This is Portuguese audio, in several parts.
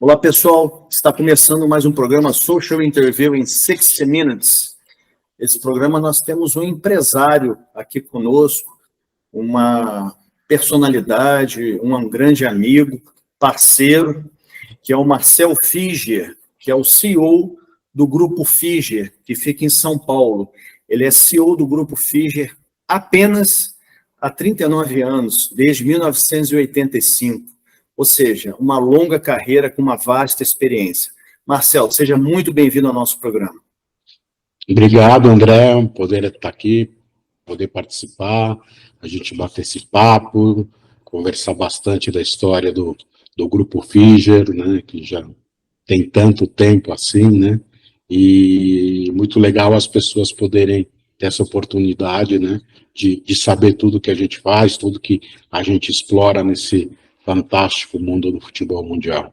Olá, pessoal. Está começando mais um programa Social Interview em 60 Minutes. Esse programa nós temos um empresário aqui conosco, uma personalidade, um grande amigo, parceiro, que é o Marcel Figer, que é o CEO do Grupo Figer, que fica em São Paulo. Ele é CEO do Grupo Figer apenas há 39 anos, desde 1985. Ou seja, uma longa carreira com uma vasta experiência. Marcel, seja muito bem-vindo ao nosso programa. Obrigado, André, poder estar aqui, poder participar, a gente bater esse papo, conversar bastante da história do Grupo Figer, né, que já tem tanto tempo assim, né, e muito legal as pessoas poderem ter essa oportunidade, né, de saber tudo que a gente faz, tudo que a gente explora nesse fantástico mundo do futebol mundial.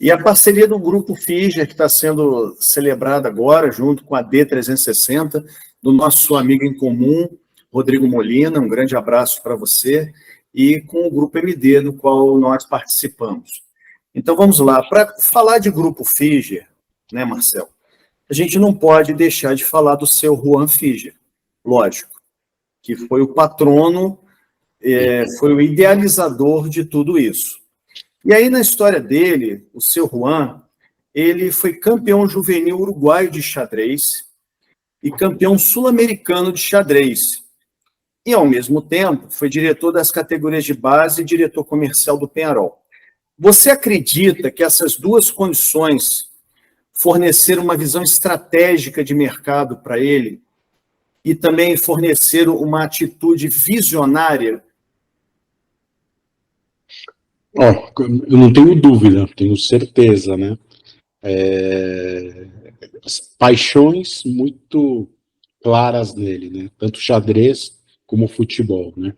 E a parceria do Grupo Figer, que está sendo celebrada agora, junto com a D360, do nosso amigo em comum, Rodrigo Molina, um grande abraço para você, e com o Grupo MD, do qual nós participamos. Então vamos lá, para falar de Grupo Figer, né, Marcel, a gente não pode deixar de falar do seu Juan Figer, lógico, que foi o patrono, foi o idealizador de tudo isso. E aí, na história dele, o seu Juan, ele foi campeão juvenil uruguaio de xadrez e campeão sul-americano de xadrez. E, ao mesmo tempo, foi diretor das categorias de base e diretor comercial do Peñarol. Você acredita que essas duas condições forneceram uma visão estratégica de mercado para ele e também forneceram uma atitude visionária? Eu não tenho dúvida, tenho certeza, né? Paixões muito claras nele, né? Tanto xadrez como futebol, né?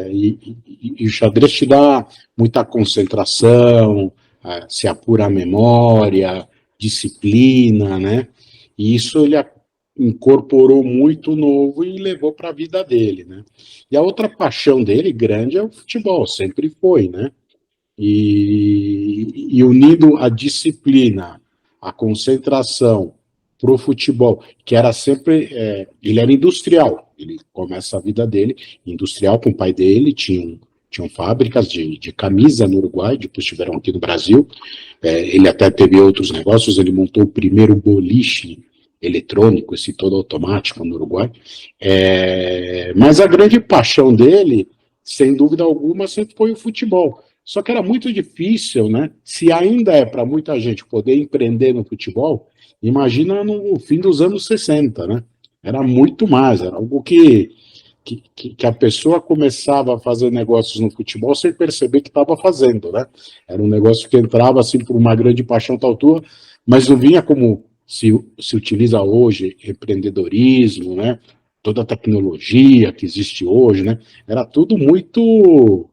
E o xadrez te dá muita concentração, se apura a memória, disciplina, né? E isso ele incorporou muito novo e levou para a vida dele, né? E a outra paixão dele grande é o futebol, sempre foi, né? E unindo a disciplina, a concentração para o futebol, que era sempre, ele era industrial, ele começa a vida dele industrial com o pai dele, tinham fábricas de camisa no Uruguai, depois tiveram aqui no Brasil, ele até teve outros negócios, ele montou o primeiro boliche eletrônico, esse todo automático no Uruguai, mas a grande paixão dele, sem dúvida alguma, sempre foi o futebol. Só que era muito difícil, né? Se ainda é para muita gente poder empreender no futebol, imagina no fim dos anos 60, né? Era muito mais, era algo que a pessoa começava a fazer negócios no futebol sem perceber que estava fazendo, né? Era um negócio que entrava assim por uma grande paixão tal tua, mas não vinha como se utiliza hoje, empreendedorismo, né? Toda a tecnologia que existe hoje, né? Era tudo muito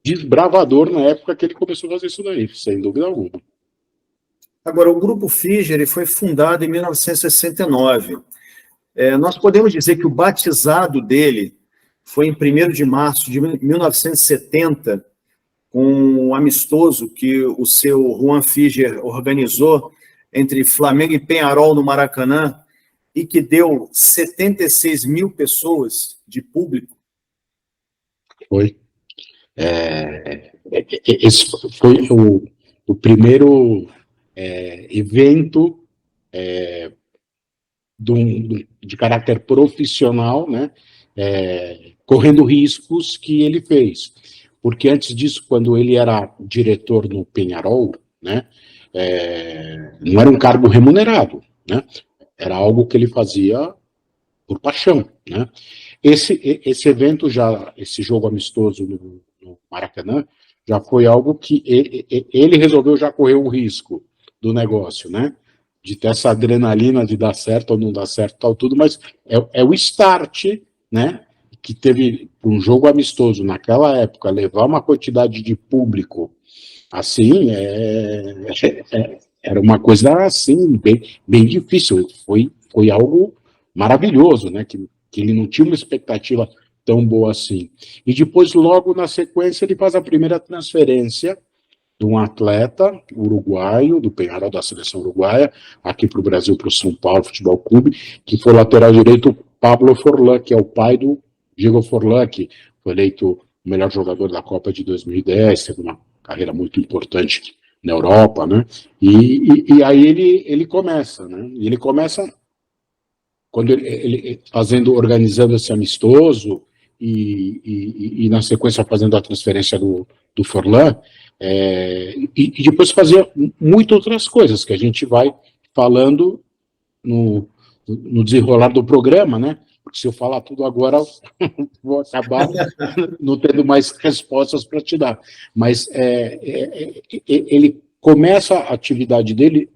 desbravador na época que ele começou a fazer isso daí, sem dúvida alguma. Agora, o Grupo Figer ele foi fundado em 1969. Nós podemos dizer que o batizado dele foi em 1º de março de 1970, com um amistoso que o seu Juan Figer organizou entre Flamengo e Peñarol no Maracanã, e que deu 76 mil pessoas de público. Foi. Esse foi o primeiro evento de caráter profissional, né, correndo riscos que ele fez. Porque antes disso, quando ele era diretor no Peñarol, né, não era um cargo remunerado, né, era algo que ele fazia por paixão, né. Esse evento esse jogo amistoso no Maracanã, já foi algo que ele resolveu já correr o risco do negócio, né? De ter essa adrenalina de dar certo ou não dar certo, tal, tudo, mas é o start, né? Que teve um jogo amistoso naquela época, levar uma quantidade de público assim, era uma coisa assim, bem difícil. Foi algo maravilhoso, né? Que ele não tinha uma expectativa tão boa assim. E depois, logo na sequência, ele faz a primeira transferência de um atleta uruguaio, do Peñarol, da seleção uruguaia, aqui para o Brasil, para o São Paulo Futebol Clube, que foi lateral direito Pablo Forlán, que é o pai do Diego Forlán, que foi eleito o melhor jogador da Copa de 2010, teve uma carreira muito importante na Europa, né? E aí ele começa, né? E ele começa quando ele organizando esse amistoso e na sequência fazendo a transferência do Forlán, e depois fazia muitas outras coisas que a gente vai falando no desenrolar do programa, né? Porque se eu falar tudo agora, vou acabar não tendo mais respostas para te dar. Mas ele começa a atividade dele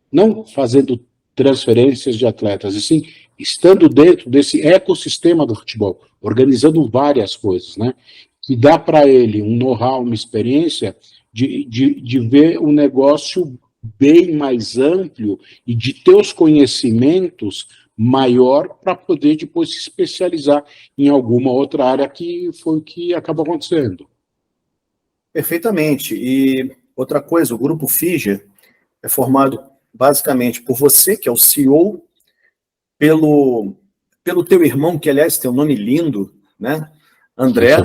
não fazendo transferências de atletas, e sim estando dentro desse ecossistema do futebol, organizando várias coisas, né? Que dá para ele um know-how, uma experiência de ver um negócio bem mais amplo e de ter os conhecimentos maior para poder depois se especializar em alguma outra área, que foi o que acabou acontecendo. Perfeitamente. E outra coisa, o Grupo FIGER é formado basicamente por você, que é o CEO, pelo teu irmão, que aliás tem um nome lindo, né? André,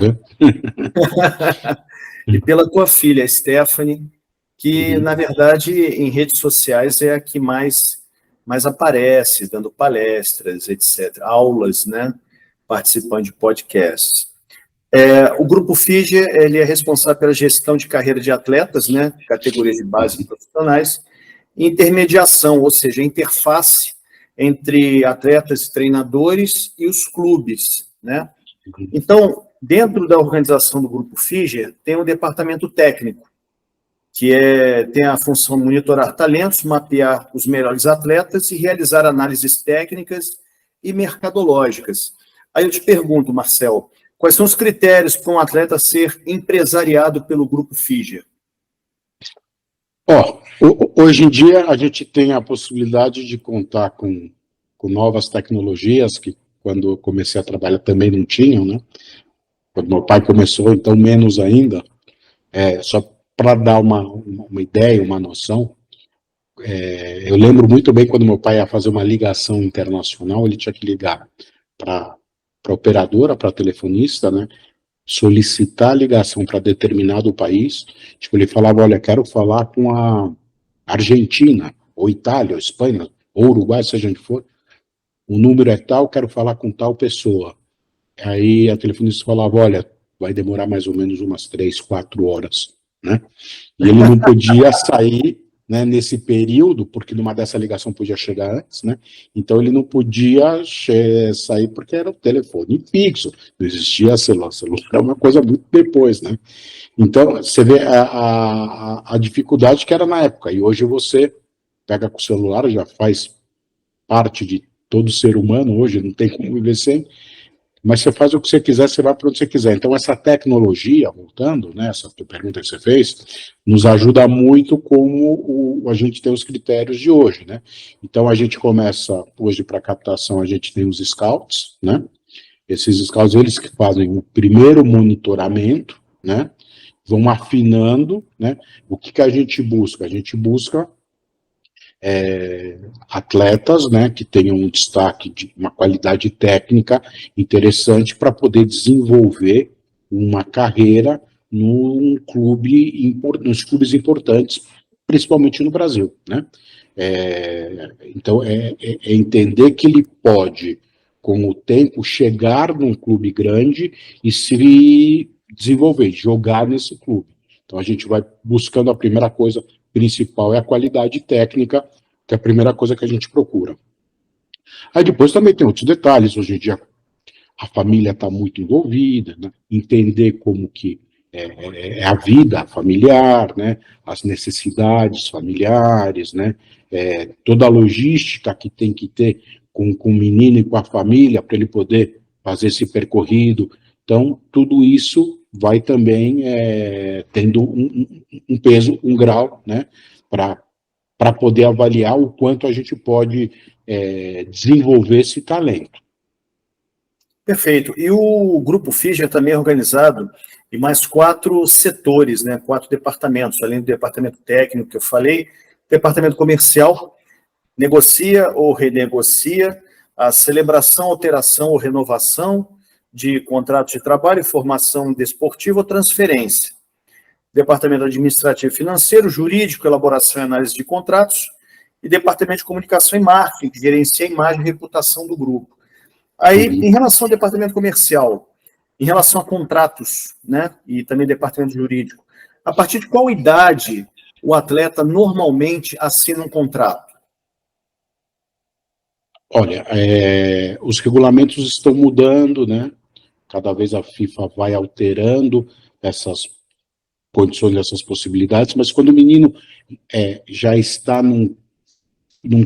e pela tua filha, Stephanie, que, na verdade, em redes sociais é a que mais aparece, dando palestras, etc., aulas, né? Participando de podcasts. O Grupo FIGER, ele é responsável pela gestão de carreira de atletas, né? Categorias de base profissionais, e intermediação, ou seja, interface entre atletas e treinadores e os clubes, né? Então, dentro da organização do Grupo FIGER, tem um departamento técnico, que tem a função de monitorar talentos, mapear os melhores atletas e realizar análises técnicas e mercadológicas. Aí eu te pergunto, Marcel, quais são os critérios para um atleta ser empresariado pelo Grupo FIGER? Hoje em dia a gente tem a possibilidade de contar com novas tecnologias, que quando eu comecei a trabalhar também não tinham, né? Quando meu pai começou, então menos ainda. Só para dar uma ideia, uma noção, eu lembro muito bem quando meu pai ia fazer uma ligação internacional, ele tinha que ligar para a operadora, para a telefonista, né? Solicitar a ligação para determinado país. Tipo, ele falava, olha, quero falar com a Argentina, ou Itália, ou Espanha, ou Uruguai, seja onde for. O número é tal, quero falar com tal pessoa. Aí a telefonista falava, olha, vai demorar mais ou menos umas 3, 4 horas, né? E ele não podia sair, né, nesse período, porque numa dessa ligação podia chegar antes, né? Então ele não podia sair porque era o telefone fixo, não existia celular é uma coisa muito depois, né? Então você vê a dificuldade que era na época, e hoje você pega com o celular, já faz parte de todo ser humano hoje, não tem como viver sem, mas você faz o que você quiser, você vai para onde você quiser. Então, essa tecnologia, voltando, né, essa pergunta que você fez, nos ajuda muito como a gente tem os critérios de hoje, né? Então, a gente começa, hoje, para captação, a gente tem os scouts, né? Esses scouts, eles que fazem o primeiro monitoramento, né? Vão afinando, né? O que a gente busca? A gente busca atletas, né, que tenham um destaque de uma qualidade técnica interessante para poder desenvolver uma carreira nos clubes importantes, principalmente no Brasil, né? Então, entender que ele pode, com o tempo, chegar num clube grande e se desenvolver, jogar nesse clube. Então, a gente vai buscando a primeira coisa principal é a qualidade técnica, que é a primeira coisa que a gente procura. Aí depois também tem outros detalhes, hoje em dia a família está muito envolvida, né? Entender como que é a vida familiar, né? As necessidades familiares, né? Toda a logística que tem que ter com o menino e com a família para ele poder fazer esse percorrido. Então, tudo isso vai também tendo um peso, um grau, né, para poder avaliar o quanto a gente pode desenvolver esse talento. Perfeito. E o Grupo Fischer também é organizado em mais 4 setores, né? 4 departamentos, além do departamento técnico que eu falei, departamento comercial, negocia ou renegocia, a celebração, alteração ou renovação de contratos de trabalho, formação desportiva ou transferência. Departamento administrativo e financeiro, jurídico, elaboração e análise de contratos, e departamento de comunicação e marketing, que gerencia a imagem e reputação do grupo. Aí, em relação ao departamento comercial, em relação a contratos, né, e também departamento jurídico, a partir de qual idade o atleta normalmente assina um contrato? Olha, os regulamentos estão mudando, né? Cada vez a FIFA vai alterando essas condições, essas possibilidades, mas quando o menino já está num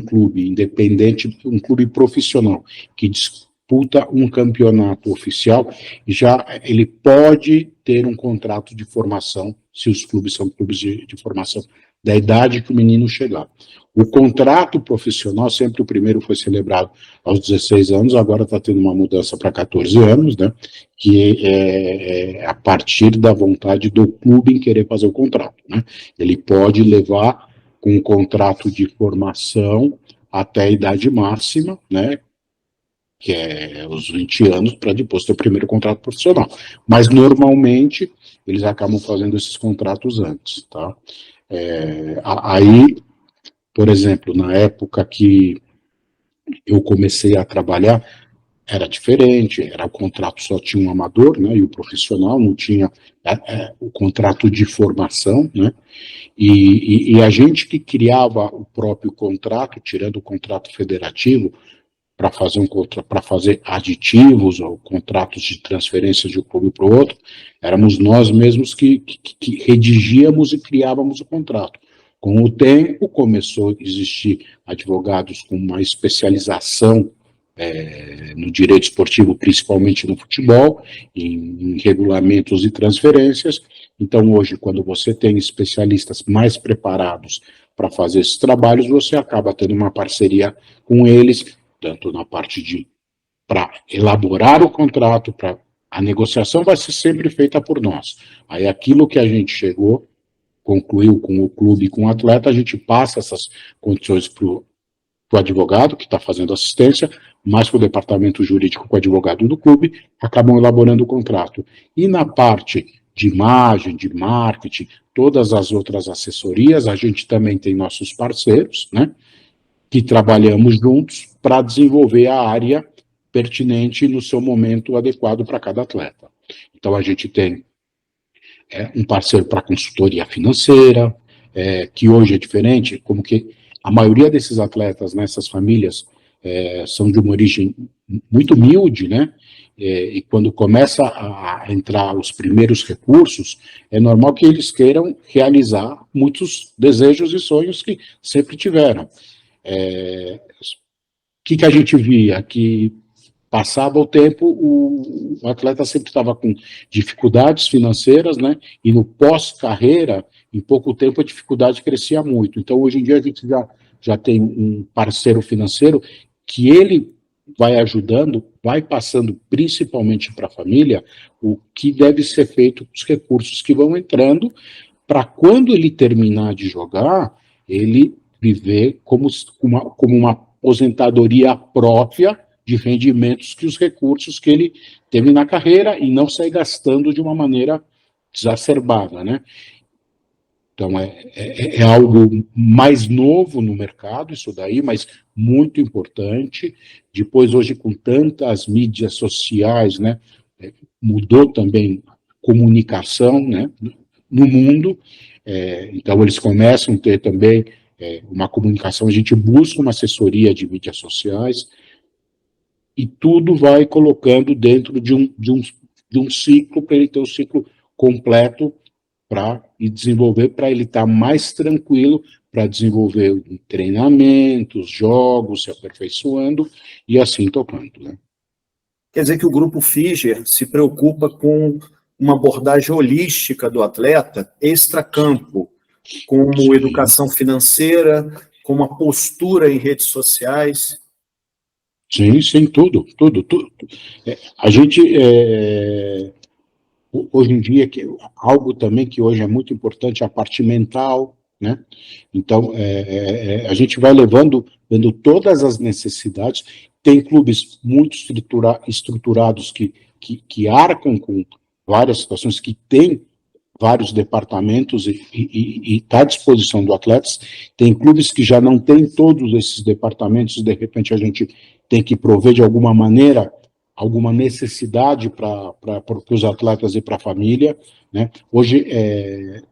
clube independente, um clube profissional, que disputa um campeonato oficial, já ele pode ter um contrato de formação, se os clubes são clubes de formação, da idade que o menino chegar. O contrato profissional, sempre o primeiro foi celebrado aos 16 anos, agora está tendo uma mudança para 14 anos, né, que é a partir da vontade do clube em querer fazer o contrato, né. Ele pode levar com um contrato de formação até a idade máxima, né, que é os 20 anos, para depois ter o primeiro contrato profissional. Mas, normalmente, eles acabam fazendo esses contratos antes, tá? Aí, por exemplo, na época que eu comecei a trabalhar, era diferente, era o contrato só tinha um amador, né, e o profissional não tinha o contrato de formação, né, e a gente que criava o próprio contrato, tirando o contrato federativo, para fazer aditivos ou contratos de transferência de um clube para o outro, éramos nós mesmos que redigíamos e criávamos o contrato. Com o tempo, começou a existir advogados com uma especialização no direito esportivo, principalmente no futebol, em regulamentos e transferências. Então, hoje, quando você tem especialistas mais preparados para fazer esses trabalhos, você acaba tendo uma parceria com eles, tanto na parte para elaborar o contrato, a negociação vai ser sempre feita por nós. Aí aquilo que a gente concluiu com o clube e com o atleta, a gente passa essas condições para o advogado que está fazendo assistência, mais para o departamento jurídico com o advogado do clube, acabam elaborando o contrato. E na parte de imagem, de marketing, todas as outras assessorias, a gente também tem nossos parceiros, né, que trabalhamos juntos para desenvolver a área pertinente no seu momento adequado para cada atleta. Então, a gente tem um parceiro para consultoria financeira, que hoje é diferente, como que a maioria desses atletas nessas famílias são de uma origem muito humilde, né? E quando começa a entrar os primeiros recursos, é normal que eles queiram realizar muitos desejos e sonhos que sempre tiveram. O que a gente via? Que passava o tempo, o atleta sempre estava com dificuldades financeiras, né? E no pós-carreira, em pouco tempo, a dificuldade crescia muito. Então, hoje em dia, a gente já tem um parceiro financeiro que ele vai ajudando, vai passando principalmente para a família o que deve ser feito com os recursos que vão entrando, para quando ele terminar de jogar, ele viver como uma aposentadoria própria de rendimentos que os recursos que ele teve na carreira e não sair gastando de uma maneira exacerbada, né? Então, é algo mais novo no mercado, isso daí, mas muito importante. Depois, hoje, com tantas mídias sociais, né, mudou também a comunicação, né, no mundo. Então, eles começam a ter também uma comunicação, a gente busca uma assessoria de mídias sociais, e tudo vai colocando dentro de um ciclo, para ele ter o ciclo completo para desenvolver, para ele estar mais tranquilo, para desenvolver treinamentos, jogos, se aperfeiçoando e assim tocando, né? Quer dizer que o Grupo Fischer se preocupa com uma abordagem holística do atleta extracampo, como Sim. educação financeira, como a postura em redes sociais. Sim, sim, tudo. A gente, hoje em dia, algo também que hoje é muito importante, é a parte mental, né? Então, a gente vai vendo todas as necessidades. Tem clubes muito estruturados que arcam com várias situações, que têm vários departamentos e está à disposição do atletas. Tem clubes que já não têm todos esses departamentos, de repente a gente tem que prover de alguma maneira alguma necessidade para os atletas e para a família, né? Hoje,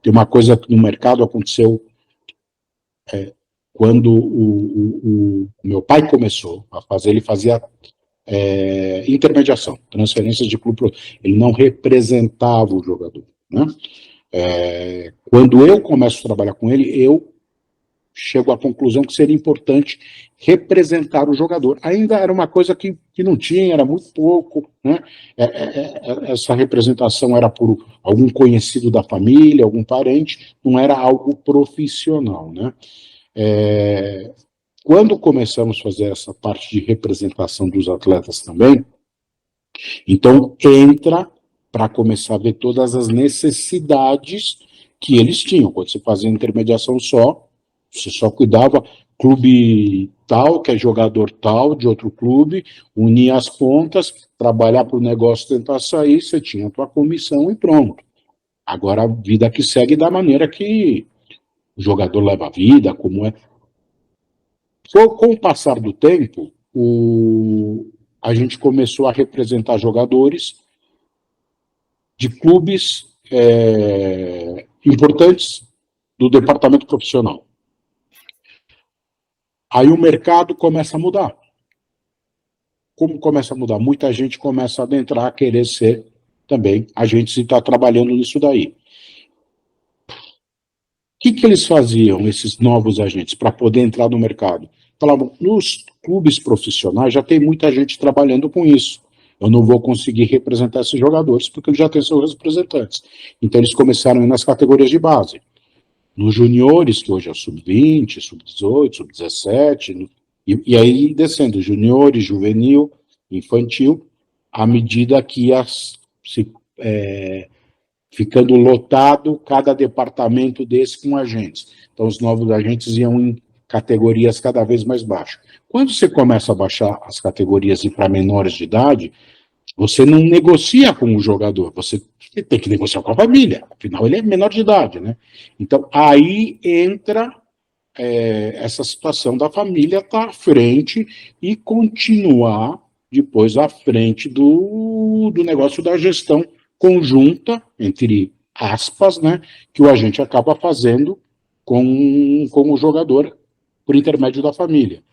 tem uma coisa que no mercado aconteceu quando o meu pai começou a fazer, ele fazia intermediação, transferências de clube, ele não representava o jogador, né? Quando eu começo a trabalhar com ele, eu chego à conclusão que seria importante representar o jogador. Ainda era uma coisa que não tinha, era muito pouco, né? Essa representação era por algum conhecido da família, algum parente, não era algo profissional, né? Quando começamos a fazer essa parte de representação dos atletas também, então entra para começar a ver todas as necessidades que eles tinham. Quando você fazia intermediação você só cuidava clube tal, que é jogador tal, de outro clube, unia as pontas, trabalhar para o negócio tentar sair, você tinha a tua comissão e pronto. Agora a vida que segue da maneira que o jogador leva a vida, como é. Com o passar do tempo, a gente começou a representar jogadores de clubes importantes do departamento profissional. Aí o mercado começa a mudar. Como começa a mudar? Muita gente começa a adentrar, a querer ser também agentes e está trabalhando nisso daí. O que eles faziam, esses novos agentes, para poder entrar no mercado? Falavam, nos clubes profissionais já tem muita gente trabalhando com isso. Eu não vou conseguir representar esses jogadores porque eles já têm seus representantes. Então eles começaram a ir nas categorias de base. Nos juniores, que hoje é sub-20, sub-18, sub-17, e aí descendo, juniores, juvenil, infantil, à medida que ia ficando lotado cada departamento desse com agentes. Então os novos agentes iam em categorias cada vez mais baixas. Quando você começa a baixar as categorias e ir para menores de idade, você não negocia com o jogador, você tem que negociar com a família, afinal ele é menor de idade, né? Então aí entra essa situação da família estar à frente e continuar depois à frente do negócio da gestão conjunta, entre aspas, né, que o agente acaba fazendo com o jogador por intermédio da família.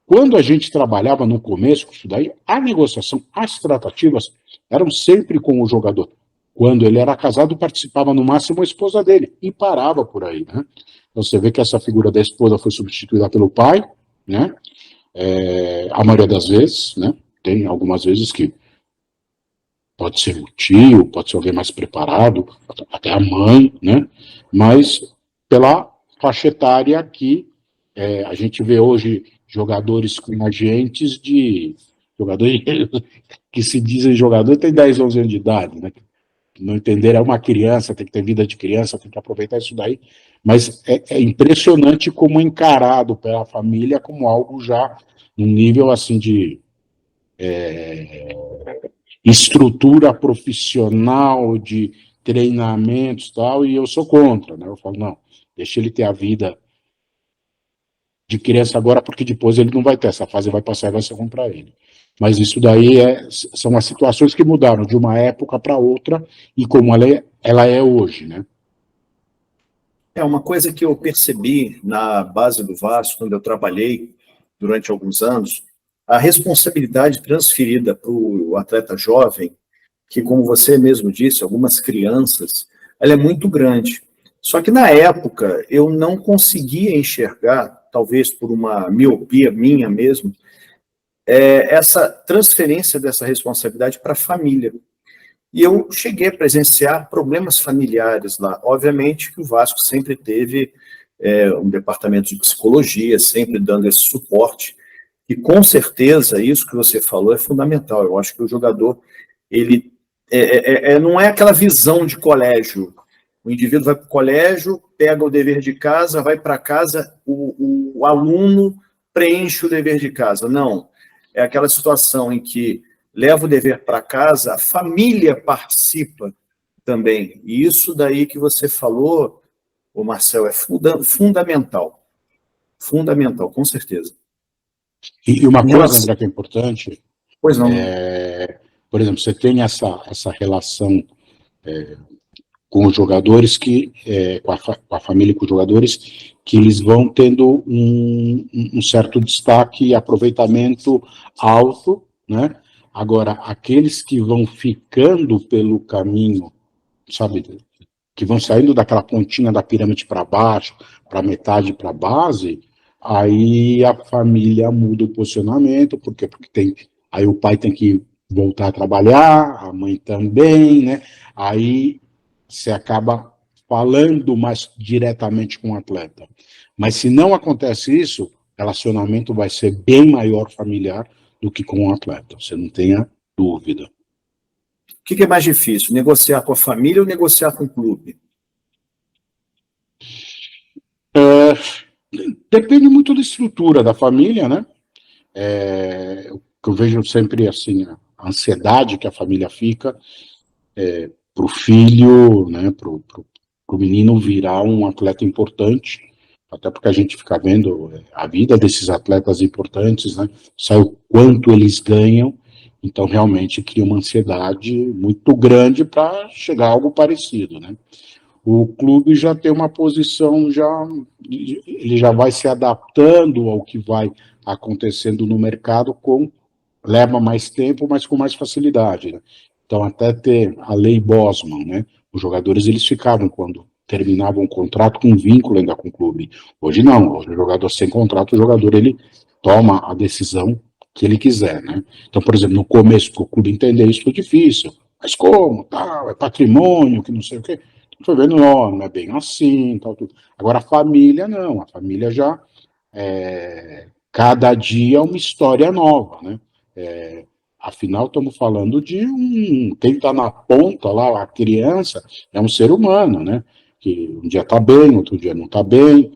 Quando a gente trabalhava no começo com isso daí, a negociação, as tratativas eram sempre com o jogador. Quando ele era casado, participava no máximo a esposa dele, e parava por aí, né? Então você vê que essa figura da esposa foi substituída pelo pai, né? A maioria das vezes, né? Tem algumas vezes que pode ser o tio, pode ser alguém mais preparado, até a mãe, né? Mas pela faixa etária que a gente vê hoje jogadores com agentes jogadores que se dizem jogador tem 10, 11 anos de idade, né? Não entender, é uma criança, tem que ter vida de criança, tem que aproveitar isso daí, mas é impressionante como é encarado pela família como algo já num nível assim de estrutura profissional, de treinamentos e tal, e eu sou contra, né? Eu falo, não, deixa ele ter a vida de criança agora, porque depois ele não vai ter, essa fase vai passar e vai ser bom para ele. Mas isso daí são as situações que mudaram de uma época para outra e como ela é hoje, né? Uma coisa que eu percebi na base do Vasco, quando eu trabalhei durante alguns anos, a responsabilidade transferida para o atleta jovem, que, como você mesmo disse, algumas crianças, ela é muito grande. Só que, na época, eu não conseguia enxergar, talvez por uma miopia minha mesmo, essa transferência dessa responsabilidade para a família. E eu cheguei a presenciar problemas familiares lá. Obviamente que o Vasco sempre teve um departamento de psicologia, sempre dando esse suporte, E com certeza isso que você falou é fundamental. Eu acho que o jogador, ele não é aquela visão de colégio. O indivíduo vai para o colégio, pega o dever de casa, vai para casa, o aluno preenche o dever de casa. Não. É aquela situação em que leva o dever para casa, a família participa também. E isso daí que você falou, o Marcel, é fundamental. Fundamental, com certeza. E uma Em coisa, relação... André, que é importante, Pois não. por exemplo, você tem essa relação com os jogadores com a família e com os jogadores, que eles vão tendo um certo destaque e aproveitamento alto, né? Agora, aqueles que vão ficando pelo caminho, sabe, que vão saindo daquela pontinha da pirâmide para baixo, para metade, para a base, aí a família muda o posicionamento, porque aí o pai tem que voltar a trabalhar, a mãe também, né? Aí você acaba falando mais diretamente com o atleta. Mas se não acontece isso, o relacionamento vai ser bem maior familiar do que com o atleta, você não tenha dúvida. O que é mais difícil, negociar com a família ou negociar com o clube? Depende muito da estrutura da família, né? O que eu vejo sempre assim, a ansiedade que a família fica para o filho, né, para o menino virar um atleta importante, até porque a gente fica vendo a vida desses atletas importantes, né, sabe o quanto eles ganham, então realmente cria uma ansiedade muito grande para chegar a algo parecido, né. O clube já tem uma posição, ele já vai se adaptando ao que vai acontecendo no mercado, leva mais tempo, mas com mais facilidade, né? Então, até ter a lei Bosman, né? Os jogadores, eles ficavam, quando terminavam o contrato, com vínculo ainda com o clube. Hoje não, hoje o jogador sem contrato, o jogador, ele toma a decisão que ele quiser, né? Então, por exemplo, no começo, para o clube entender isso foi difícil. Mas como? Tal, é patrimônio, que não sei o quê. Foi vendo, não é bem assim, tal, tudo. Agora, a família, não. A família já, cada dia é uma história nova, né? Afinal, estamos falando de quem está na ponta lá, a criança, é um ser humano, né? Que um dia está bem, outro dia não está bem,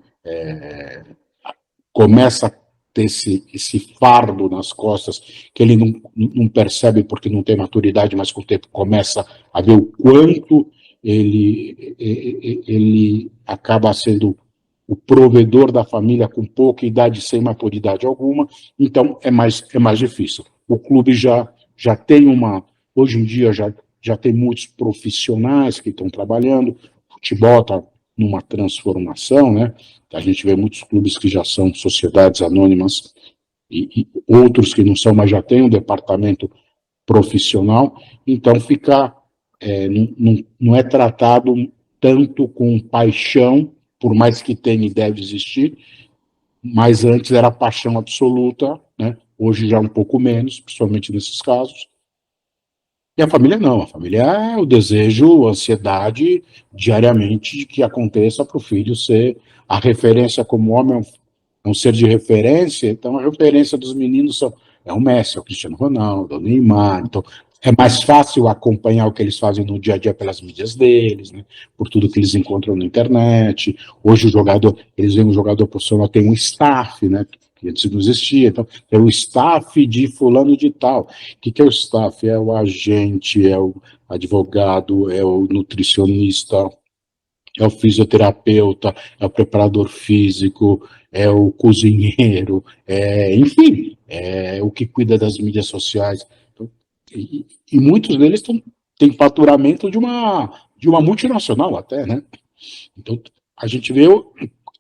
começa a ter esse fardo nas costas que ele não percebe porque não tem maturidade, mas com o tempo começa a ver o quanto ele acaba sendo o provedor da família com pouca idade, sem maturidade alguma, então é mais difícil. O clube já tem hoje em dia já tem muitos profissionais que estão trabalhando, o futebol está numa transformação, né? A gente vê muitos clubes que já são sociedades anônimas e outros que não são, mas já têm um departamento profissional, então não é tratado tanto com paixão, por mais que tenha e deve existir, mas antes era paixão absoluta, né? Hoje já um pouco menos, principalmente nesses casos. E a família não, a família é o desejo, a ansiedade diariamente de que aconteça para o filho ser a referência como homem, é um ser de referência, então a referência dos meninos é o Messi, é o Cristiano Ronaldo, é o Neymar, então é mais fácil acompanhar o que eles fazem no dia a dia pelas mídias deles, né, por tudo que eles encontram na internet. Hoje eles veem um jogador profissional, tem um staff, né, que antes não existia, então é o staff de fulano de tal. O que é o staff? É o agente, é o advogado, é o nutricionista, é o fisioterapeuta, é o preparador físico, é o cozinheiro, enfim, é o que cuida das mídias sociais. Então, e muitos deles têm faturamento de uma multinacional até, né? Então, a gente vê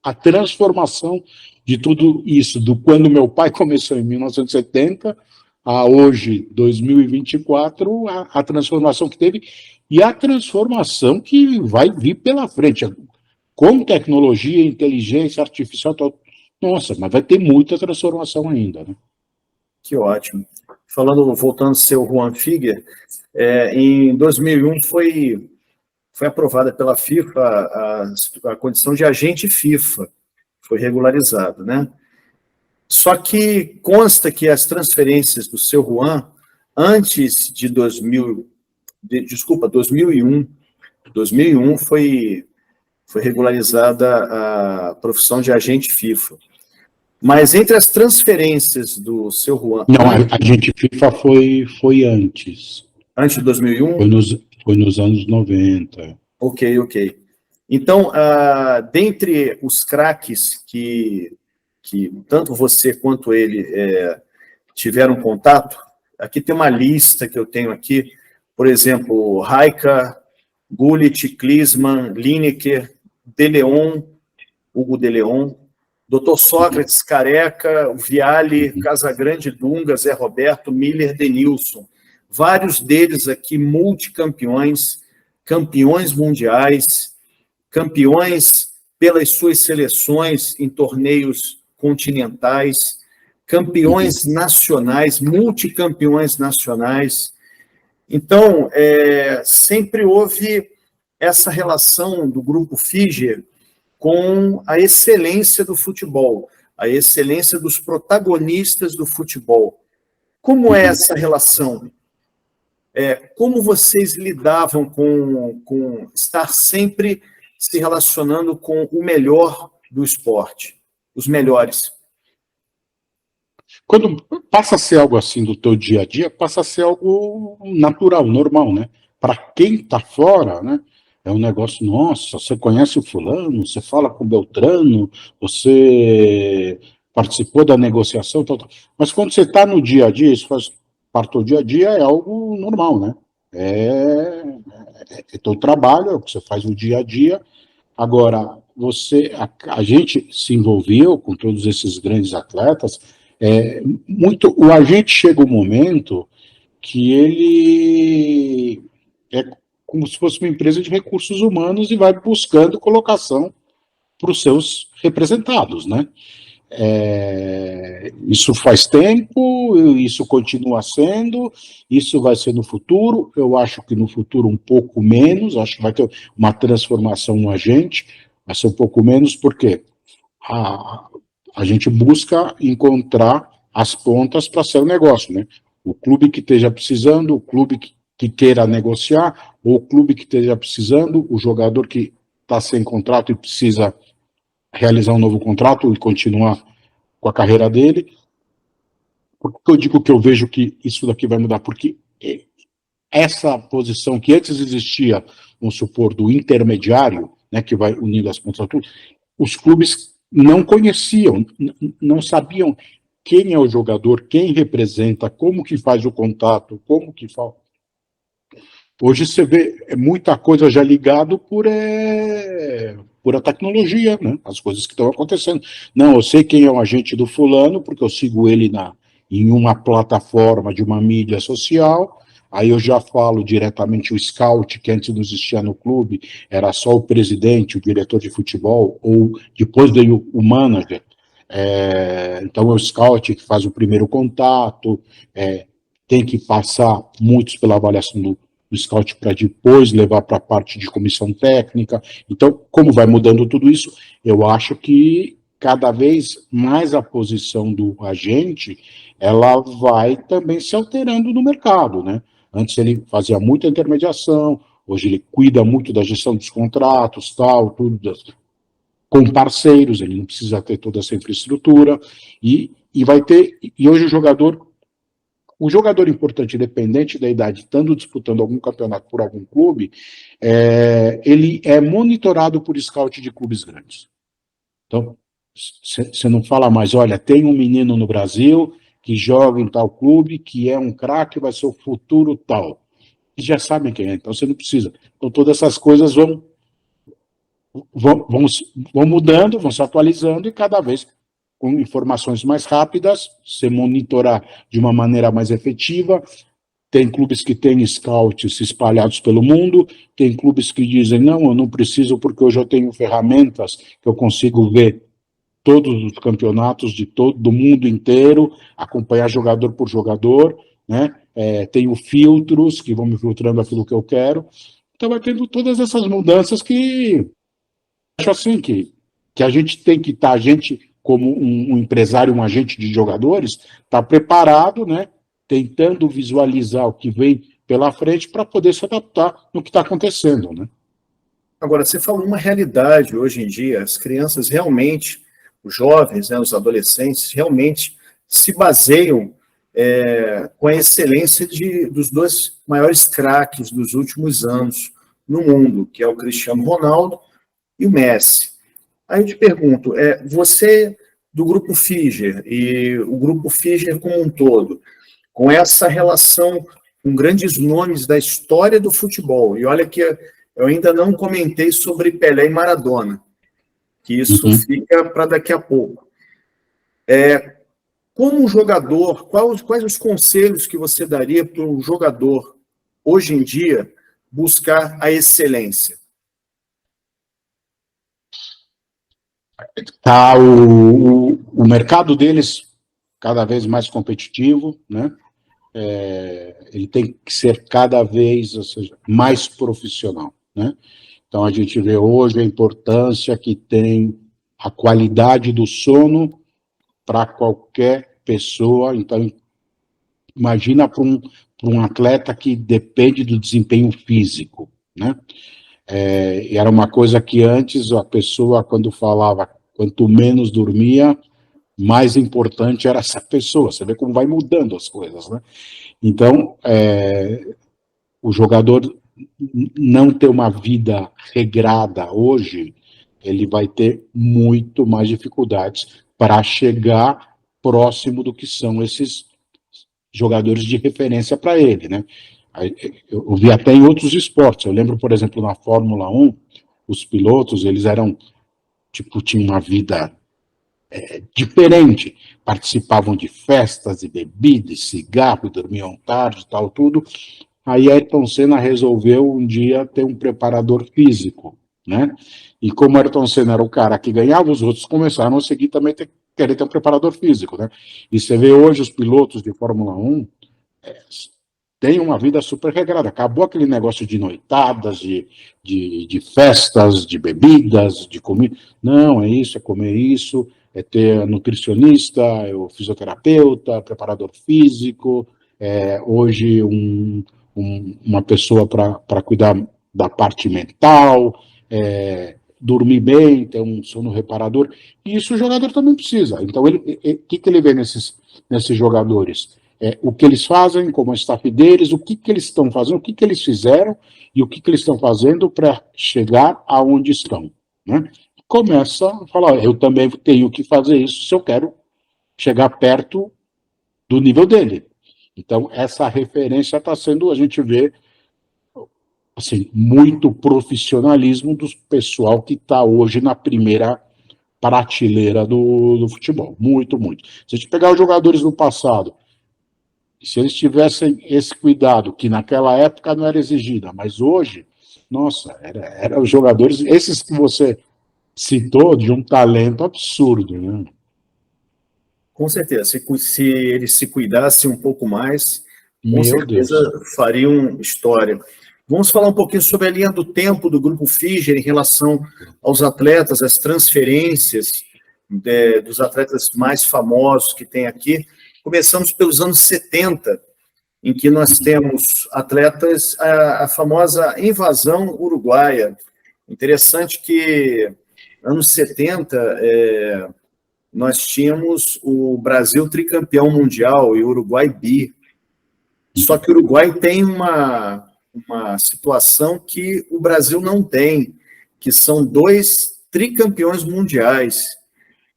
a transformação de tudo isso, do quando meu pai começou em 1970 a hoje, 2024, a transformação que teve e a transformação que vai vir pela frente. Com tecnologia, inteligência artificial, nossa, mas vai ter muita transformação ainda, né? Que ótimo. Voltando a ser o Juan Figuer, em 2001 foi aprovada pela FIFA a condição de agente FIFA, foi regularizado, né? Só que consta que as transferências do seu Juan, antes de 2001 foi regularizada a profissão de agente FIFA. Mas entre as transferências do seu Juan... Não, a agente FIFA foi antes. Antes de 2001? Foi nos anos 90. Ok. Então, dentre os craques que tanto você quanto ele tiveram contato, aqui tem uma lista que eu tenho aqui, por exemplo, Raika, Gullit, Klinsmann, Lineker, De Leon, Hugo De Leon, Dr. Sócrates, Careca, Viale, Casagrande, Dunga, Zé Roberto, Miller, Denilson. Vários deles aqui multicampeões, campeões mundiais, campeões pelas suas seleções em torneios continentais, campeões nacionais, multicampeões nacionais. Então, sempre houve essa relação do Grupo Figer com a excelência do futebol, a excelência dos protagonistas do futebol. Como é essa relação? Como vocês lidavam com estar sempre se relacionando com o melhor do esporte, os melhores? Quando passa a ser algo assim do teu dia a dia, passa a ser algo natural, normal, né? Para quem está fora, né? É um negócio, nossa, você conhece o fulano, você fala com o Beltrano, você participou da negociação, tal. Mas quando você está no dia a dia, isso faz parte do dia a dia, é algo normal, né? É teu trabalho, é o que você faz no dia a dia. Agora, a gente se envolveu com todos esses grandes atletas, o agente chega um momento que ele é como se fosse uma empresa de recursos humanos e vai buscando colocação para os seus representados, né? Isso faz tempo, isso continua sendo, isso vai ser no futuro. Eu acho que no futuro um pouco menos, acho que vai ter uma transformação no agente, vai ser um pouco menos, porque a gente busca encontrar as pontas para ser o negócio, né? O clube que esteja precisando, o clube que queira negociar, ou o clube que esteja precisando, o jogador que está sem contrato e precisa realizar um novo contrato e continuar com a carreira dele. Por que eu digo que eu vejo que isso daqui vai mudar? Porque essa posição que antes existia, vamos supor, do intermediário, né, que vai unindo as pontas, os clubes não conheciam, não sabiam quem é o jogador, quem representa, como que faz o contato, como que faz. Hoje você vê muita coisa já ligado por a tecnologia, né? As coisas que estão acontecendo. Não, eu sei quem é o agente do fulano, porque eu sigo ele em uma plataforma de uma mídia social, aí eu já falo diretamente o scout, que antes não existia no clube, era só o presidente, o diretor de futebol, ou depois veio o manager. Então é o scout que faz o primeiro contato, tem que passar muitos pela avaliação do scout para depois levar para a parte de comissão técnica. Então, como vai mudando tudo isso, eu acho que cada vez mais a posição do agente, ela vai também se alterando no mercado, né? Antes ele fazia muita intermediação, hoje ele cuida muito da gestão dos contratos, tal, tudo, com parceiros, ele não precisa ter toda essa infraestrutura, e hoje o jogador importante, independente da idade, estando disputando algum campeonato por algum clube, ele é monitorado por scout de clubes grandes. Então, você não fala mais, olha, tem um menino no Brasil que joga em tal clube, que é um craque, vai ser o futuro tal. E já sabem quem é, então você não precisa. Então, todas essas coisas vão mudando, vão se atualizando, e cada vez com informações mais rápidas, se monitorar de uma maneira mais efetiva. Tem clubes que têm scouts espalhados pelo mundo, tem clubes que dizem, não, eu não preciso porque hoje eu tenho ferramentas que eu consigo ver todos os campeonatos do mundo inteiro, acompanhar jogador por jogador, né? Tenho filtros que vão me filtrando aquilo que eu quero. Então vai tendo todas essas mudanças que acho assim que a gente tem que estar, a gente como um empresário, um agente de jogadores, está preparado, né, tentando visualizar o que vem pela frente para poder se adaptar no que está acontecendo, né? Agora, você falou uma realidade hoje em dia, as crianças realmente, os jovens, né, os adolescentes, realmente se baseiam com a excelência dos dois maiores craques dos últimos anos no mundo, que é o Cristiano Ronaldo e o Messi. Aí eu te pergunto, você do Grupo Figer e o Grupo Figer como um todo, com essa relação com grandes nomes da história do futebol, e olha que eu ainda não comentei sobre Pelé e Maradona, que isso fica para daqui a pouco. Como jogador, quais os conselhos que você daria para um jogador, hoje em dia, buscar a excelência? Tá o mercado deles cada vez mais competitivo, né? Ele tem que ser cada vez, ou seja, mais profissional, né? Então a gente vê hoje a importância que tem a qualidade do sono para qualquer pessoa. Então imagina para um atleta que depende do desempenho físico, né? E era uma coisa que antes a pessoa, quando falava quanto menos dormia, mais importante era essa pessoa. Você vê como vai mudando as coisas, né? Então, o jogador não ter uma vida regrada hoje, ele vai ter muito mais dificuldades para chegar próximo do que são esses jogadores de referência para ele, né? Eu vi até em outros esportes. Eu lembro, por exemplo, na Fórmula 1, os pilotos, eles eram, tipo, tinham uma vida diferente. Participavam de festas, de bebidas, cigarro, dormiam tarde, tal, tudo. Aí Ayrton Senna resolveu um dia ter um preparador físico, né? E como Ayrton Senna era o cara que ganhava, os outros começaram a seguir também querer ter um preparador físico, né? E você vê hoje os pilotos de Fórmula 1 têm uma vida super regrada. Acabou aquele negócio de noitadas, de festas, de bebidas, de comida. Não, é isso, é comer isso, é ter nutricionista, é o fisioterapeuta, preparador físico, hoje uma pessoa para cuidar da parte mental, dormir bem, ter um sono reparador. E isso o jogador também precisa. Então, o que ele vê nesses jogadores? O que eles fazem, como é o staff deles, o que eles estão fazendo, o que eles fizeram e o que eles estão fazendo para chegar aonde estão, né? Começa a falar, eu também tenho que fazer isso se eu quero chegar perto do nível dele. Então, essa referência está sendo, a gente vê, assim, muito profissionalismo do pessoal que está hoje na primeira prateleira do futebol. Muito, muito. Se a gente pegar os jogadores do passado, se eles tivessem esse cuidado, que naquela época não era exigida, mas hoje, nossa, era os jogadores, esses que você citou, de um talento absurdo, né? Com certeza, se eles se cuidassem um pouco mais, com Meu certeza Deus. fariam história. Vamos falar um pouquinho sobre a linha do tempo do Grupo Figer em relação aos atletas, as transferências dos atletas mais famosos que tem aqui. Começamos pelos anos 70, em que nós temos atletas, a famosa invasão uruguaia. Interessante que anos 70, nós tínhamos o Brasil tricampeão mundial e o Uruguai bi. Só que o Uruguai tem uma situação que o Brasil não tem, que são dois tricampeões mundiais,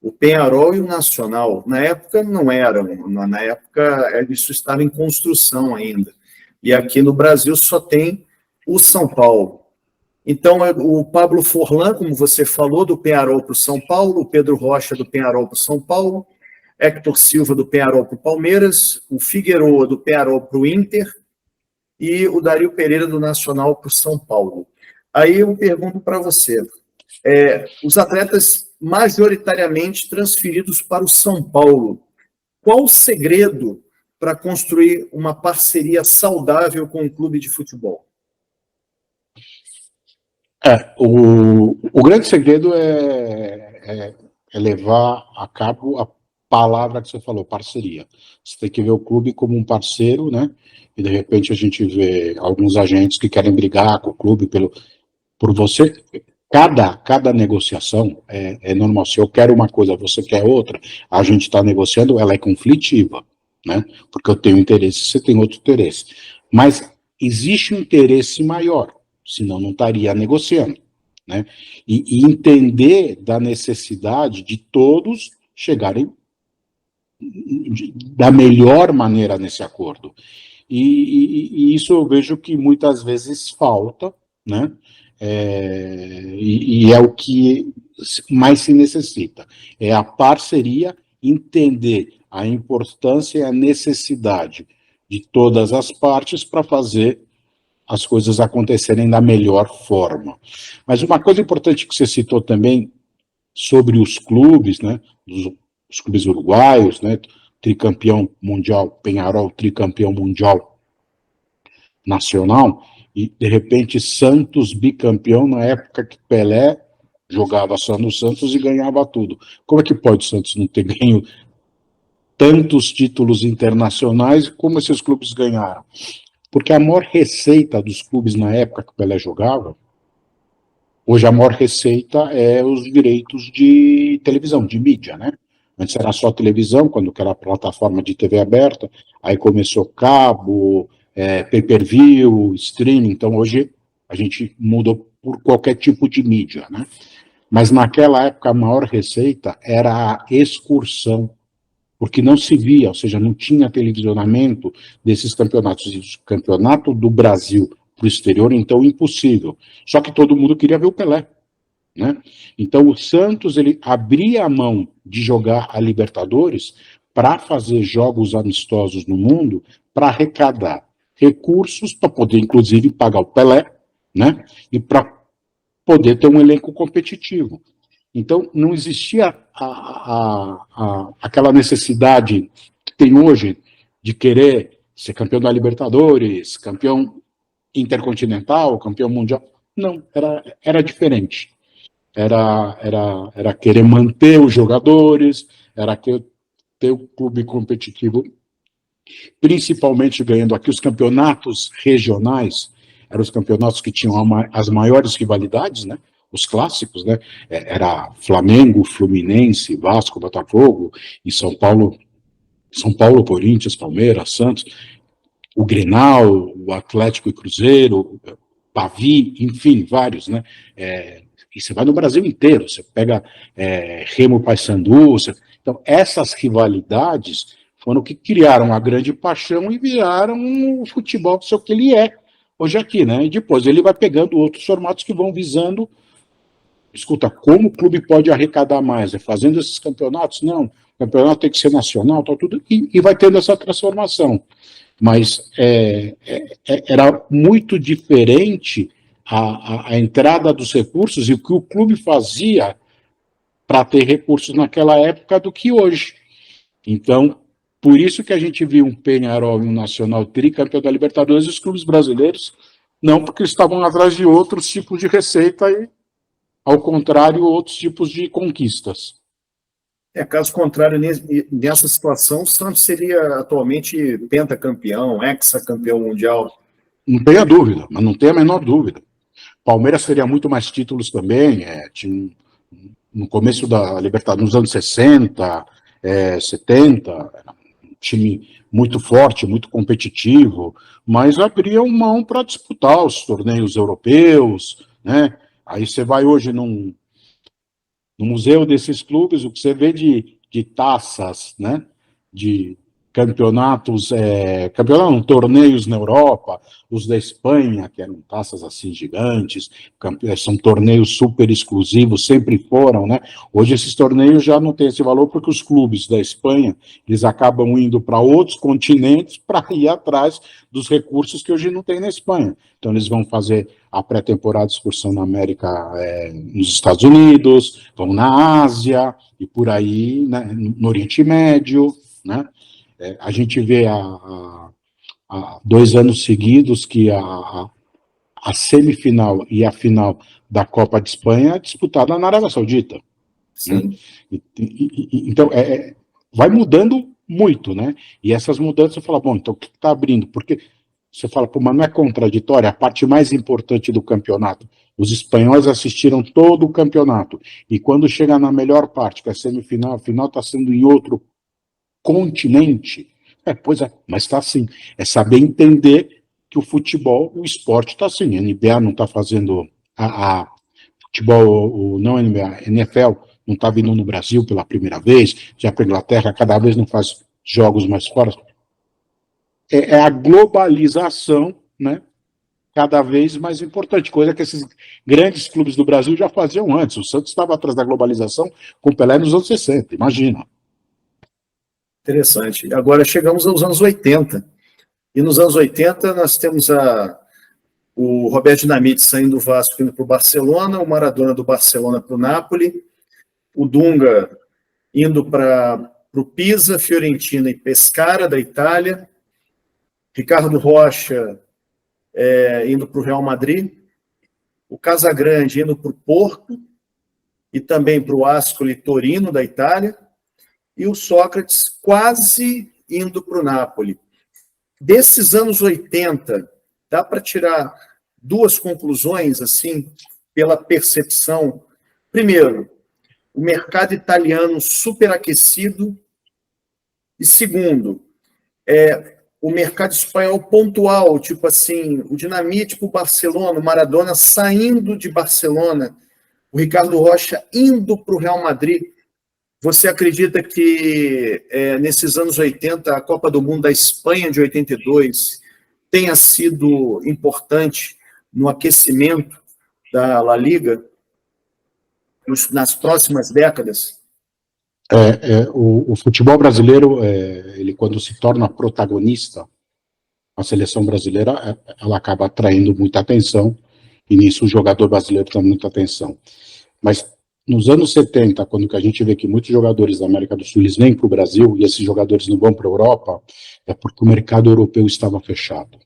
o Peñarol e o Nacional. Na época não eram, na época isso estava em construção ainda. E aqui no Brasil só tem o São Paulo. Então, o Pablo Forlan, como você falou, do Peñarol para o São Paulo, o Pedro Rocha do Peñarol para o São Paulo, Héctor Silva do Peñarol para o Palmeiras, o Figueroa do Peñarol para o Inter e o Dario Pereira do Nacional para o São Paulo. Aí eu pergunto para você, os atletas majoritariamente transferidos para o São Paulo, qual o segredo para construir uma parceria saudável com o clube de futebol? O grande segredo é levar a cabo a palavra que você falou, parceria. Você tem que ver o clube como um parceiro, né? E de repente a gente vê alguns agentes que querem brigar com o clube por você. Cada negociação é normal. Se eu quero uma coisa, você quer outra, a gente está negociando, ela é conflitiva, né? Porque eu tenho interesse, você tem outro interesse. Mas existe um interesse maior, senão não estaria negociando, né? E entender da necessidade de todos chegarem da melhor maneira nesse acordo. E isso eu vejo que muitas vezes falta, né? E é o que mais se necessita. É a parceria, entender a importância e a necessidade de todas as partes para fazer as coisas acontecerem da melhor forma. Mas uma coisa importante que você citou também sobre os clubes, né? Os clubes uruguaios, né? Tricampeão mundial, Peñarol, tricampeão mundial nacional, e de repente Santos bicampeão na época que Pelé jogava só no Santos e ganhava tudo. Como é que pode o Santos não ter ganho tantos títulos internacionais como esses clubes ganharam? Porque a maior receita dos clubes na época que o Pelé jogava, hoje a maior receita é os direitos de televisão, de mídia, né? Antes era só televisão, quando era plataforma de TV aberta, aí começou cabo, pay-per-view, streaming, então hoje a gente mudou por qualquer tipo de mídia, né? Mas naquela época a maior receita era a excursão, porque não se via, ou seja, não tinha televisionamento desses campeonatos. E o campeonato do Brasil para o exterior, então, impossível. Só que todo mundo queria ver o Pelé, né? Então, o Santos, ele abria a mão de jogar a Libertadores para fazer jogos amistosos no mundo, para arrecadar recursos, para poder, inclusive, pagar o Pelé, né? E para poder ter um elenco competitivo. Então, não existia aquela necessidade que tem hoje de querer ser campeão da Libertadores, campeão intercontinental, campeão mundial. Não, era diferente. Era querer manter os jogadores, era ter o clube competitivo, principalmente ganhando aqui os campeonatos regionais, eram os campeonatos que tinham as maiores rivalidades, né? Os clássicos, né? Era Flamengo, Fluminense, Vasco, Botafogo, e São Paulo, Corinthians, Palmeiras, Santos, o Grenal, o Atlético e Cruzeiro, Bavi, enfim, vários, né? E você vai no Brasil inteiro, você pega Remo Paysandu, então essas rivalidades foram que criaram a grande paixão e viraram o futebol, sei o que ele é hoje aqui, né? E depois ele vai pegando outros formatos que vão visando. Escuta, como o clube pode arrecadar mais? É fazendo esses campeonatos? Não, o campeonato tem que ser nacional, tá, tudo, e vai tendo essa transformação. Mas era muito diferente a entrada dos recursos e o que o clube fazia para ter recursos naquela época do que hoje. Então, por isso que a gente viu um Peñarol e um Nacional tricampeão da Libertadores e os clubes brasileiros não, porque eles estavam atrás de outros tipos de receita e, ao contrário, outros tipos de conquistas. Caso contrário, nessa situação, o Santos seria atualmente pentacampeão, hexacampeão mundial. Não tenha dúvida, mas não tenha a menor dúvida. Palmeiras teria muito mais títulos também, no começo da Libertadores, nos anos 60, 70, era um time muito forte, muito competitivo, mas abriam mão para disputar os torneios europeus, né? Aí você vai hoje no museu desses clubes, o que você vê de taças, né? De campeonatos, torneios na Europa, os da Espanha, que eram taças assim gigantes, são torneios super exclusivos, sempre foram, né? Hoje esses torneios já não têm esse valor porque os clubes da Espanha, eles acabam indo para outros continentes para ir atrás dos recursos que hoje não tem na Espanha. Então eles vão fazer a pré-temporada de excursão na América, nos Estados Unidos, vão na Ásia e por aí, né, no Oriente Médio, né? A gente vê há 2 anos seguidos que a semifinal e a final da Copa de Espanha é disputada na Arábia Saudita. Né? Então, vai mudando muito, né? E essas mudanças, você fala, bom, então o que está abrindo? Porque você fala, pô, mas não é contraditório? A parte mais importante do campeonato. Os espanhóis assistiram todo o campeonato. E quando chega na melhor parte, que é a semifinal, a final está sendo em outro continente. Pois é, mas está assim. É saber entender que o futebol, o esporte está assim. A NBA não está fazendo a futebol, não a NBA, a NFL não está vindo no Brasil pela primeira vez, já para a Inglaterra cada vez não faz jogos mais fora. É a globalização, né, cada vez mais importante, coisa que esses grandes clubes do Brasil já faziam antes. O Santos estava atrás da globalização com o Pelé nos anos 60, imagina. Interessante. Agora chegamos aos anos 80. E nos anos 80 nós temos o Roberto Dinamite saindo do Vasco indo para o Barcelona, o Maradona do Barcelona para o Napoli, o Dunga indo para o Pisa, Fiorentina e Pescara, da Itália, Ricardo Rocha indo para o Real Madrid, o Casagrande indo para o Porto e também para o Ascoli Torino, da Itália, e o Sócrates quase indo para o Napoli. Desses anos 80, dá para tirar duas conclusões, assim, pela percepção. Primeiro, o mercado italiano superaquecido. E segundo, o mercado espanhol pontual, tipo assim, o Dinamite para o Barcelona, o Maradona saindo de Barcelona, o Ricardo Rocha indo para o Real Madrid. Você acredita que nesses anos 80, a Copa do Mundo da Espanha de 82 tenha sido importante no aquecimento da La Liga nas próximas décadas? O futebol brasileiro, ele quando se torna protagonista, a seleção brasileira, ela acaba atraindo muita atenção, e nisso o jogador brasileiro tem muita atenção. Mas nos anos 70, quando que a gente vê que muitos jogadores da América do Sul eles vêm para o Brasil e esses jogadores não vão para a Europa, é porque o mercado europeu estava fechado.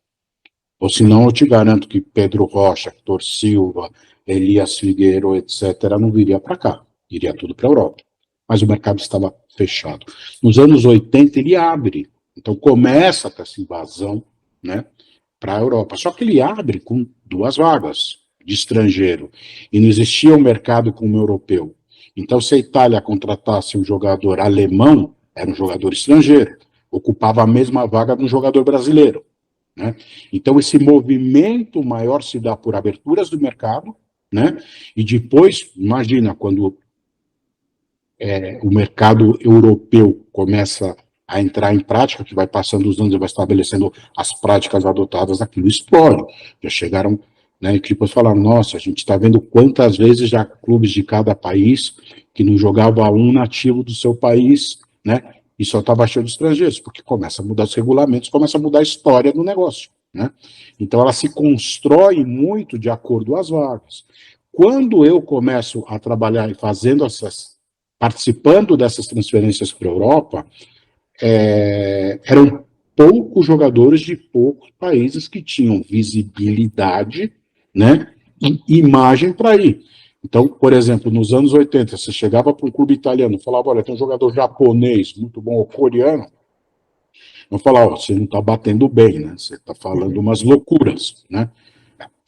Ou senão eu te garanto que Pedro Rocha, Héctor Silva, Elias Figueiredo, etc., não viria para cá, iria tudo para a Europa. Mas o mercado estava fechado. Nos anos 80 ele abre, então começa a ter essa invasão, né, para a Europa. Só que ele abre com 2 vagas de estrangeiro, e não existia um mercado como o europeu. Então, se a Itália contratasse um jogador alemão, era um jogador estrangeiro, ocupava a mesma vaga de um jogador brasileiro, né? Então, esse movimento maior se dá por aberturas do mercado, né? E depois, imagina, quando o mercado europeu começa a entrar em prática, que vai passando os anos e vai estabelecendo as práticas adotadas, aquilo explode. Já chegaram, né, que depois falaram, nossa, a gente está vendo quantas vezes já clubes de cada país que não jogava um nativo do seu país, né, e só estava cheio de estrangeiros, porque começa a mudar os regulamentos, começa a mudar a história do negócio, né. Então ela se constrói muito de acordo às vagas. Quando eu começo a trabalhar e participando dessas transferências para a Europa, eram poucos jogadores de poucos países que tinham visibilidade, né, e imagem para ir. Então, por exemplo, nos anos 80, você chegava para um clube italiano e falava, olha, tem um jogador japonês muito bom, ou coreano, eu falava, você não está batendo bem, né, você está falando umas loucuras, né.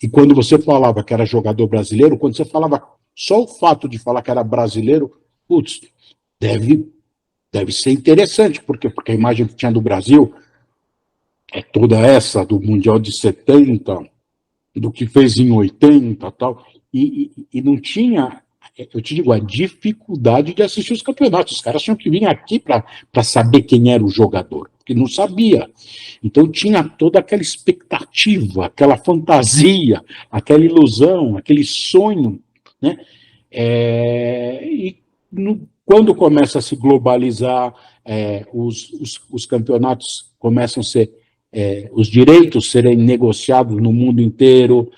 E quando você falava que era jogador brasileiro, quando você falava só o fato de falar que era brasileiro, putz, deve ser interessante, porque a imagem que tinha do Brasil é toda essa, do Mundial de 70, do que fez em 80 tal, e não tinha, eu te digo, a dificuldade de assistir os campeonatos. Os caras tinham que vir aqui para saber quem era o jogador, porque não sabia. Então tinha toda aquela expectativa, aquela fantasia, aquela ilusão, aquele sonho, né? Quando começa a se globalizar, os campeonatos começam a ser, os direitos serem negociados no mundo inteiro,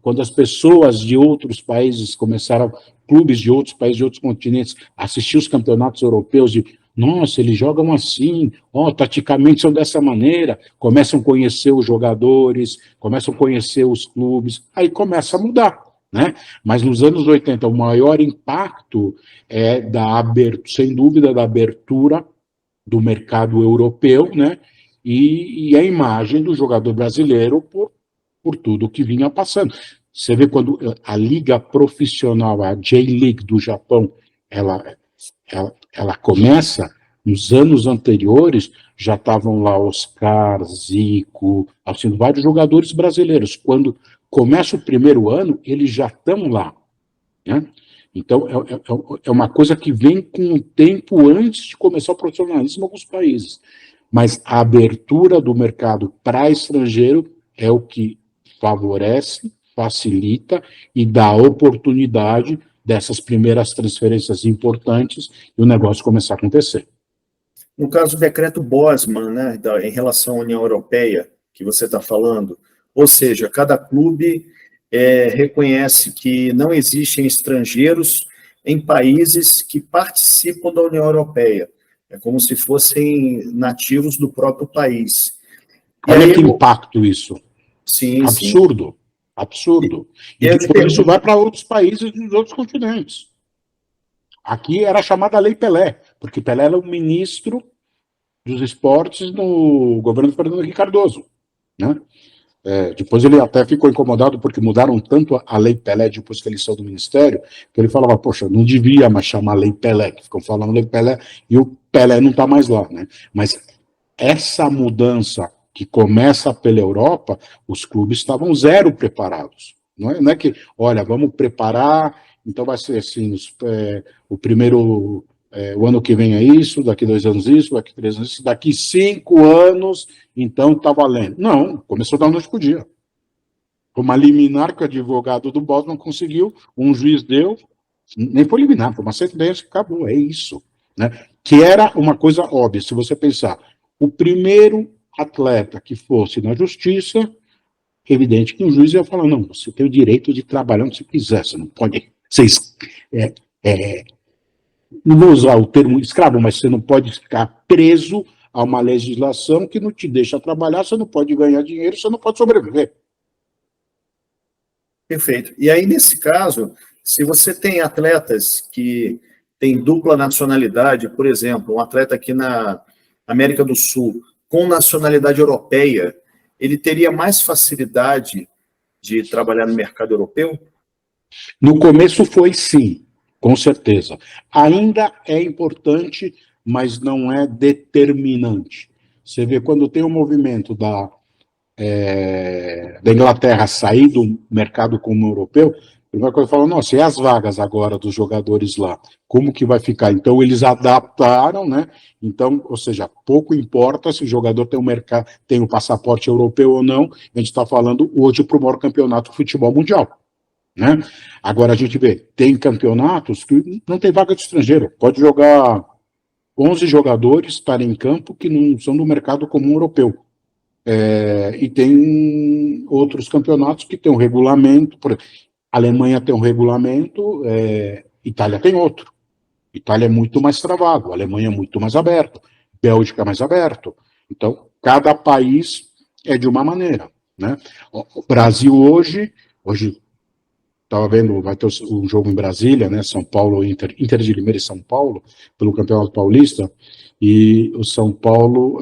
quando as pessoas de outros países começaram, clubes de outros países, de outros continentes, a assistir os campeonatos europeus, nossa, eles jogam assim, taticamente são dessa maneira, começam a conhecer os jogadores, começam a conhecer os clubes, aí começa a mudar, né? Mas nos anos 80, o maior impacto é sem dúvida, da abertura do mercado europeu, né? E a imagem do jogador brasileiro por tudo que vinha passando. Você vê quando a liga profissional, a J-League do Japão, ela começa, nos anos anteriores, já estavam lá Oscar, Zico, assim, vários jogadores brasileiros. Quando começa o primeiro ano, eles já estão lá, né? Então, é uma coisa que vem com o tempo antes de começar o profissionalismo em alguns países. Mas a abertura do mercado para estrangeiro é o que favorece, facilita e dá oportunidade dessas primeiras transferências importantes e o negócio começar a acontecer. No caso do decreto Bosman, né, em relação à União Europeia, que você está falando, ou seja, cada clube reconhece que não existem estrangeiros em países que participam da União Europeia. É como se fossem nativos do próprio país. Olha que impacto isso. Sim, absurdo, sim. Absurdo. E depois isso vai para outros países dos outros continentes. Aqui era chamada Lei Pelé, porque Pelé era o ministro dos esportes no governo do Fernando Henrique Cardoso, né? Depois ele até ficou incomodado porque mudaram tanto a Lei Pelé depois que ele saiu do ministério, que ele falava, poxa, não devia mais chamar Lei Pelé, que ficam falando Lei Pelé, e o Pelé não está mais lá, né? Mas essa mudança que começa pela Europa, os clubes estavam zero preparados. Não é que, olha, vamos preparar, então vai ser assim, o primeiro... o ano que vem é isso, daqui 2 anos isso, daqui 3 anos isso, daqui 5 anos, então tá valendo. Não, começou da noite pro dia. Uma liminar que o advogado do Bosman conseguiu, um juiz deu, nem foi liminar, foi uma sentença, acabou, é isso. Né? Que era uma coisa óbvia, se você pensar, o primeiro atleta que fosse na justiça, evidente que o juiz ia falar, não, você tem o direito de trabalhar onde você quiser, você não pode... não vou usar o termo escravo, mas você não pode ficar preso a uma legislação que não te deixa trabalhar, você não pode ganhar dinheiro, você não pode sobreviver. Perfeito. E aí, nesse caso, se você tem atletas que têm dupla nacionalidade, por exemplo, um atleta aqui na América do Sul com nacionalidade europeia, ele teria mais facilidade de trabalhar no mercado europeu? No começo foi sim, com certeza. Ainda é importante, mas não é determinante. Você vê, quando tem um movimento da Inglaterra sair do mercado comum europeu, a primeira coisa fala, nossa, e as vagas agora dos jogadores lá? Como que vai ficar? Então, eles adaptaram, né? Então, ou seja, pouco importa se o jogador tem um passaporte europeu ou não, a gente está falando hoje para o maior campeonato de futebol mundial. Né? Agora a gente vê, tem campeonatos que não tem vaga de estrangeiro, pode jogar 11 jogadores, estarem em campo que não são do mercado comum europeu. E tem outros campeonatos que tem um regulamento, a Alemanha tem um regulamento, Itália tem outro. Itália é muito mais travado, a Alemanha é muito mais aberto, Bélgica é mais aberto. Então, cada país é de uma maneira. Né? O Brasil hoje estava vendo, vai ter um jogo em Brasília, né? São Paulo, Inter de Limeira e São Paulo, pelo Campeonato Paulista, e o São Paulo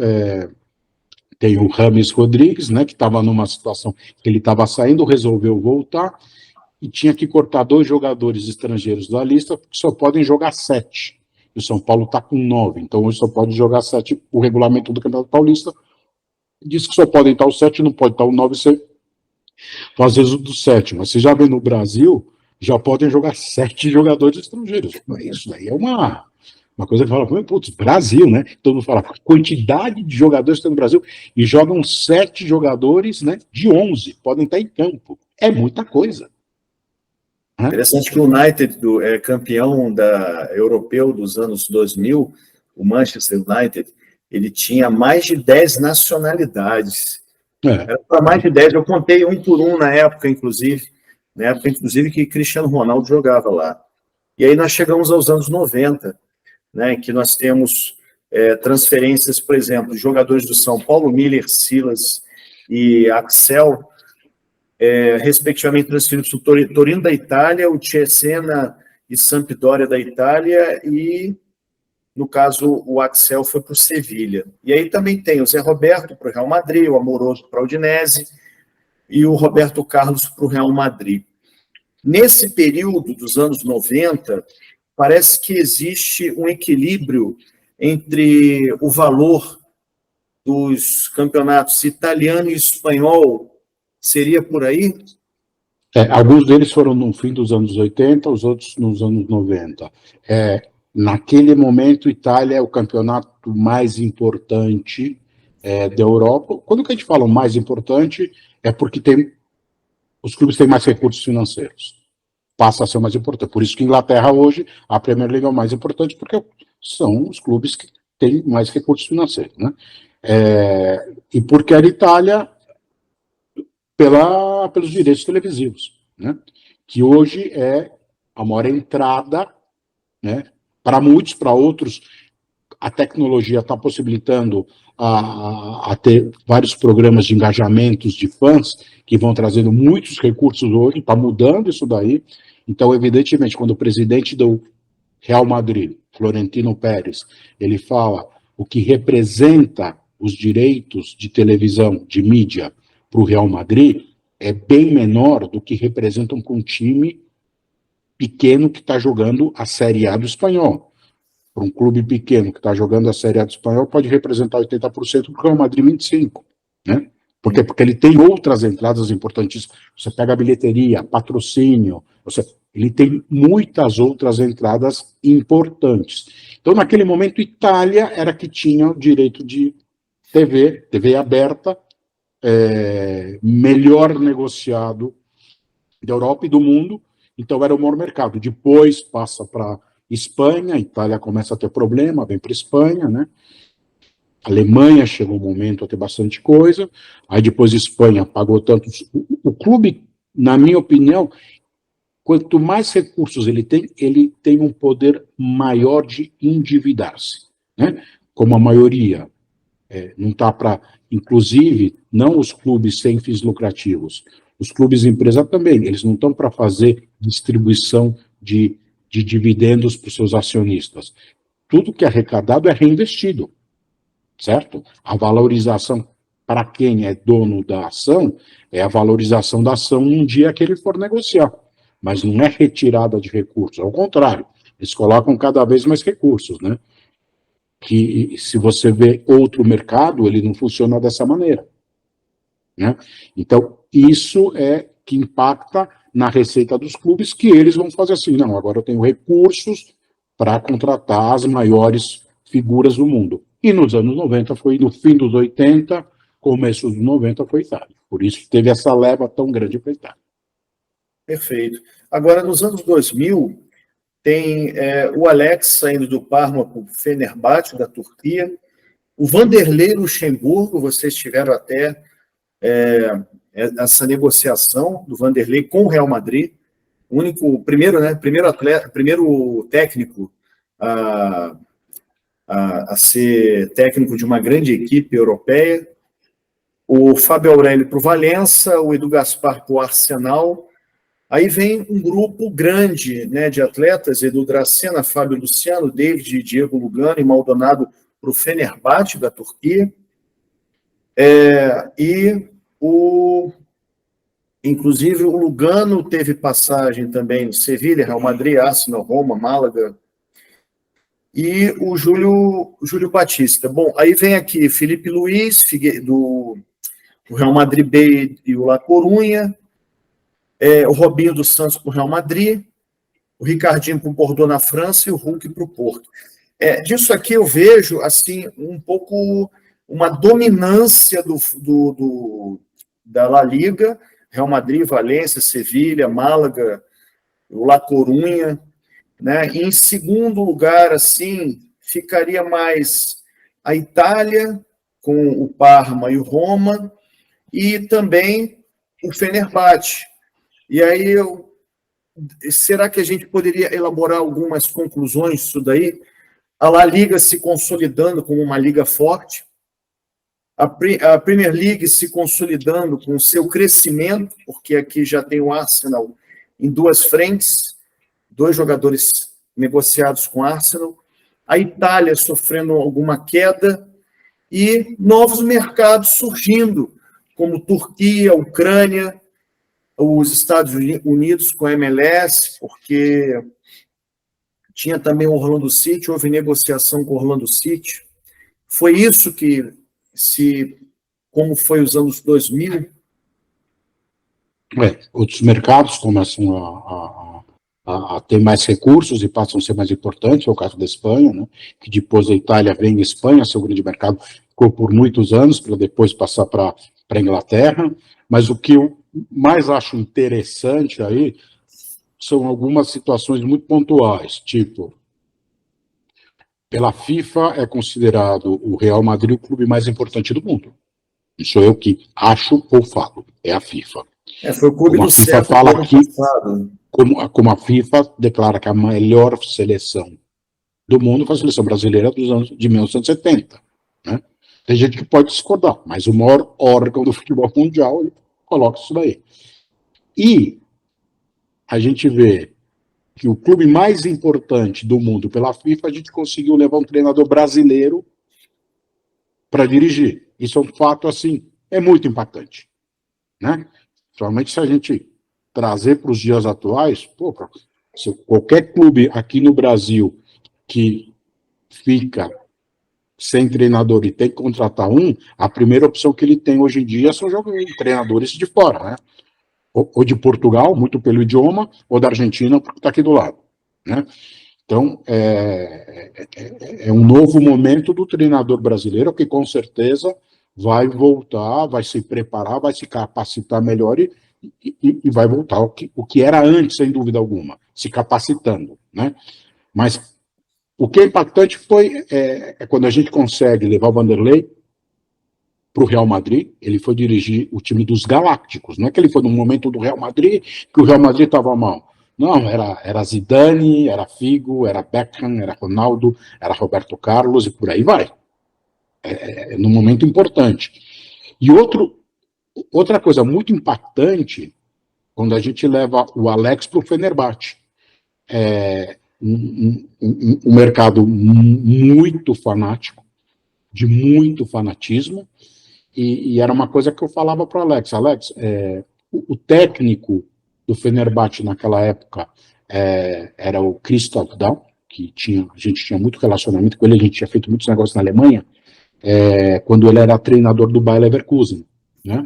tem o Rames Rodrigues, né? Que estava numa situação que ele estava saindo, resolveu voltar, e tinha que cortar 2 jogadores estrangeiros da lista, que só podem jogar 7. E o São Paulo está com 9, então hoje só pode jogar 7. O regulamento do Campeonato Paulista diz que só podem estar os 7, não pode estar o 9, você às vezes o do 7, mas você já vê no Brasil, já podem jogar 7 jogadores estrangeiros. Isso daí é uma coisa que fala, putz, Brasil, né? Todo mundo fala, quantidade de jogadores que tem no Brasil, e jogam 7 jogadores, né, de 11, podem estar em campo. É muita coisa. Né? Interessante que o United, campeão europeu dos anos 2000, o Manchester United, ele tinha mais de 10 nacionalidades. Era para mais de 10, eu contei um por um na época, inclusive, que Cristiano Ronaldo jogava lá. E aí nós chegamos aos anos 90, né, que nós temos transferências, por exemplo, jogadores do São Paulo, Miller, Silas e Axel, respectivamente transferidos para o Torino da Itália, o Cesena e Sampdoria da Itália, e, no caso, o Axel foi para o Sevilha. E aí também tem o Zé Roberto para o Real Madrid, o Amoroso para o Udinese e o Roberto Carlos para o Real Madrid. Nesse período dos anos 90, parece que existe um equilíbrio entre o valor dos campeonatos italiano e espanhol. Seria por aí? Alguns deles foram no fim dos anos 80, os outros nos anos 90. Naquele momento, Itália é o campeonato mais importante da Europa. Quando que a gente fala o mais importante, é porque os clubes têm mais recursos financeiros. Passa a ser o mais importante. Por isso que Inglaterra hoje, a Premier League é o mais importante, porque são os clubes que têm mais recursos financeiros, né? E porque a Itália, pelos direitos televisivos, né? Que hoje é a maior entrada, né? Para muitos, para outros, a tecnologia está possibilitando a ter vários programas de engajamentos de fãs que vão trazendo muitos recursos hoje, está mudando isso daí. Então, evidentemente, quando o presidente do Real Madrid, Florentino Pérez, ele fala o que representa os direitos de televisão, de mídia, para o Real Madrid, é bem menor do que representam com um time pequeno que está jogando a Série A do espanhol. Para um clube pequeno que está jogando a Série A do espanhol, pode representar 80%, porque o Real Madrid 25%, né? Porque ele tem outras entradas importantes. Você pega a bilheteria, patrocínio, ele tem muitas outras entradas importantes. Então, naquele momento, Itália era que tinha o direito de TV aberta, melhor negociado da Europa e do mundo, então era o maior mercado. Depois passa para Espanha, a Itália começa a ter problema, vem para Espanha, né? A Alemanha chegou um momento a ter bastante coisa, aí depois a Espanha pagou tanto. O clube, na minha opinião, quanto mais recursos ele tem um poder maior de endividar-se, né? Como a maioria não está para, inclusive, não os clubes sem fins lucrativos, os clubes empresa também, eles não estão para fazer distribuição de dividendos para os seus acionistas. Tudo que é arrecadado é reinvestido, certo? A valorização para quem é dono da ação é a valorização da ação um dia que ele for negociar, mas não é retirada de recursos, ao contrário, eles colocam cada vez mais recursos, né? Que se você vê outro mercado, ele não funciona dessa maneira, né? Então, isso é que impacta na receita dos clubes, que eles vão fazer assim, não, agora eu tenho recursos para contratar as maiores figuras do mundo. E nos anos 90 foi, no fim dos 80, começo dos 90 foi Itália. Por isso teve essa leva tão grande para a Itália. Perfeito. Agora, nos anos 2000, tem o Alex saindo do Parma para o Fenerbahçe, da Turquia. O Vanderlei Luxemburgo, vocês tiveram até essa negociação do Vanderlei com o Real Madrid. Primeiro técnico a ser técnico de uma grande equipe europeia. O Fábio Aurélio para o Valência, o Edu Gaspar para o Arsenal. Aí vem um grupo grande, né, de atletas, Edu Dracena, Fábio Luciano, David, Diego Lugano e Maldonado para o Fenerbahçe, da Turquia. Inclusive, o Lugano teve passagem também no Sevilha, Real Madrid, Arsenal, Roma, Málaga. E o Júlio Batista. Bom, aí vem aqui Felipe Luiz, do Real Madrid B e o La Corunha. O Robinho dos Santos para o Real Madrid, o Ricardinho para o Bordeaux na França e o Hulk para o Porto. Disso aqui eu vejo assim um pouco uma dominância da La Liga, Real Madrid, Valência, Sevilha, Málaga, o La Corunha, né? E em segundo lugar, assim, ficaria mais a Itália, com o Parma e o Roma, e também o Fenerbahçe. E aí, será que a gente poderia elaborar algumas conclusões disso daí? A La Liga se consolidando como uma liga forte, A Premier League se consolidando com o seu crescimento, porque aqui já tem o Arsenal em duas frentes, 2 jogadores negociados com o Arsenal, a Itália sofrendo alguma queda e novos mercados surgindo, como Turquia, Ucrânia, os Estados Unidos com a MLS, porque tinha também o Orlando City, houve negociação com o Orlando City. Foi isso que, como foi os anos 2000? Outros mercados começam a ter mais recursos e passam a ser mais importantes, é o caso da Espanha, né, que depois a Itália vem em Espanha, seu grande mercado, ficou por muitos anos, para depois passar para a Inglaterra, mas o que eu mais acho interessante aí são algumas situações muito pontuais, tipo, pela FIFA é considerado o Real Madrid o clube mais importante do mundo. Isso eu que acho ou falo, é a FIFA. Foi o clube como do a FIFA fala aqui, passado. Como a FIFA declara que a melhor seleção do mundo foi a seleção brasileira dos anos de 1970. Né? Tem gente que pode discordar, mas o maior órgão do futebol mundial ele coloca isso daí. E a gente vê que o clube mais importante do mundo pela FIFA, a gente conseguiu levar um treinador brasileiro para dirigir. Isso é um fato, assim, é muito impactante. Né? Principalmente se a gente trazer para os dias atuais, se qualquer clube aqui no Brasil que fica sem treinador e tem que contratar a primeira opção que ele tem hoje em dia são treinadores de fora, né? Ou de Portugal, muito pelo idioma, ou da Argentina, porque está aqui do lado. Né? Então, é um novo momento do treinador brasileiro que, com certeza, vai voltar, vai se preparar, vai se capacitar melhor e vai voltar o que era antes, sem dúvida alguma, se capacitando. Né? Mas o que é impactante foi quando a gente consegue levar o Vanderlei para o Real Madrid. Ele foi dirigir o time dos Galácticos. Não é que ele foi no momento do Real Madrid que o Real Madrid estava mal. Não, era Zidane, era Figo, era Beckham, era Ronaldo, era Roberto Carlos e por aí vai. Num momento importante. E outra coisa muito impactante, quando a gente leva o Alex para o Fenerbahçe. Um mercado muito fanático, de muito fanatismo, e era uma coisa que eu falava para o Alex. Alex, o técnico do Fenerbahçe naquela época era o Christoph Daum, que a gente tinha muito relacionamento com ele, a gente tinha feito muitos negócios na Alemanha, quando ele era treinador do Bayer Leverkusen, né?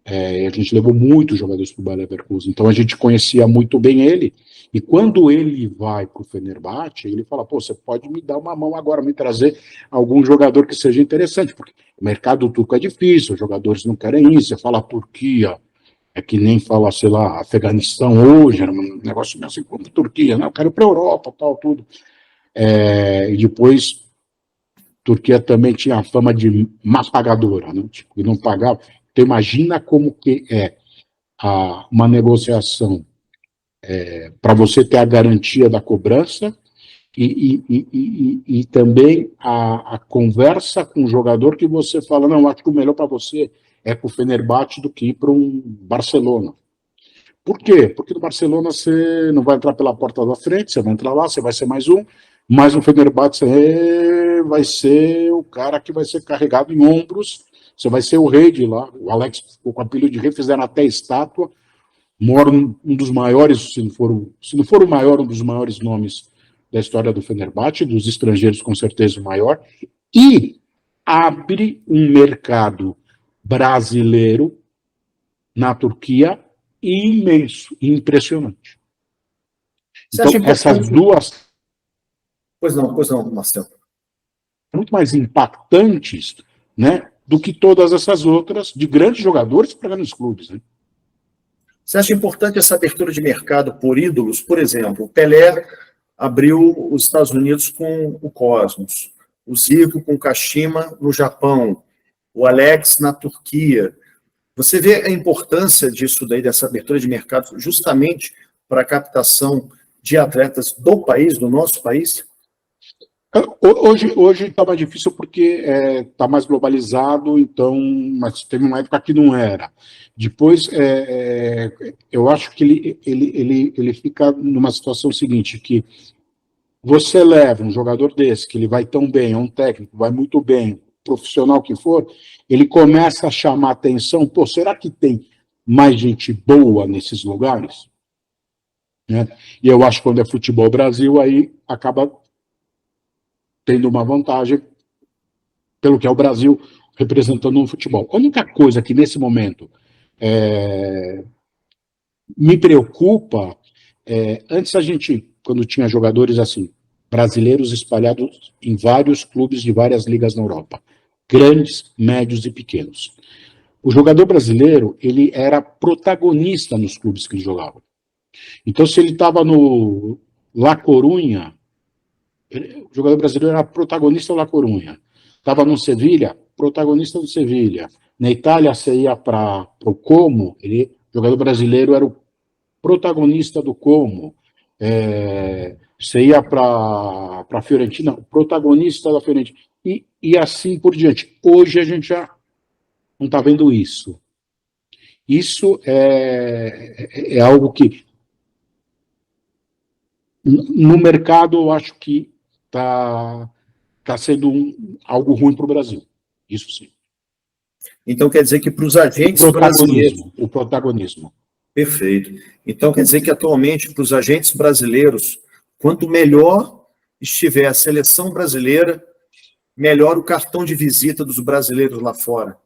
A gente levou muitos jogadores para o Bayer Leverkusen, então a gente conhecia muito bem ele, e quando ele vai para o Fenerbahçe, ele fala, você pode me dar uma mão agora, me trazer algum jogador que seja interessante, porque o mercado turco é difícil, os jogadores não querem isso, você fala Turquia, é que nem fala, sei lá, Afeganistão hoje, era um negócio assim como Turquia, né? Eu quero ir para a Europa, tal, tudo. E depois, Turquia também tinha a fama de má pagadora, né? Tipo, não pagava. Então, imagina como que é uma negociação para você ter a garantia da cobrança e também a conversa com o jogador que você fala, não, acho que o melhor para você é para o Fenerbahçe do que ir para um Barcelona. Por quê? Porque no Barcelona você não vai entrar pela porta da frente, você vai entrar lá, você vai ser mais um, mas no Fenerbahçe você vai ser o cara que vai ser carregado em ombros. Você vai ser o rei de lá. O Alex ficou com o apelido de rei, fizeram até estátua. Mora um dos maiores, se não for o maior, um dos maiores nomes da história do Fenerbahçe, dos estrangeiros com certeza o maior, e abre um mercado brasileiro na Turquia imenso, impressionante. Então, essas duas... Pois não, Marcelo. Muito mais impactantes, né, do que todas essas outras de grandes jogadores para grandes clubes. Né? Você acha importante essa abertura de mercado por ídolos? Por exemplo, o Pelé abriu os Estados Unidos com o Cosmos, o Zico com o Kashima no Japão, o Alex na Turquia. Você vê a importância disso daí, dessa abertura de mercado, justamente para a captação de atletas do país, do nosso país? Hoje está mais difícil porque está mais globalizado, então, mas teve uma época que não era. Depois, eu acho que ele fica numa situação seguinte, que você leva um jogador desse, que ele vai tão bem, é um técnico, vai muito bem, profissional que for, ele começa a chamar atenção, pô, será que tem mais gente boa nesses lugares? Né? E eu acho que quando é futebol Brasil, aí acaba tendo uma vantagem pelo que é o Brasil representando no futebol. A única coisa que nesse momento me preocupa antes a gente, quando tinha jogadores assim, brasileiros espalhados em vários clubes de várias ligas na Europa, grandes, médios e pequenos. O jogador brasileiro, ele era protagonista nos clubes que ele jogava. Então, se ele estava no La Corunha, o jogador brasileiro era protagonista do La Corunha. Estava no Sevilha, protagonista do Sevilha. Na Itália, você ia para o Como, o jogador brasileiro era o protagonista do Como. Você ia para a Fiorentina, o protagonista da Fiorentina. E assim por diante. Hoje a gente já não está vendo isso. Isso é algo que, no mercado, eu acho que está sendo algo ruim para o Brasil. Isso sim. Então quer dizer que para os agentes brasileiros... O protagonismo. Perfeito. Então quer dizer que atualmente para os agentes brasileiros, quanto melhor estiver a seleção brasileira, melhor o cartão de visita dos brasileiros lá fora.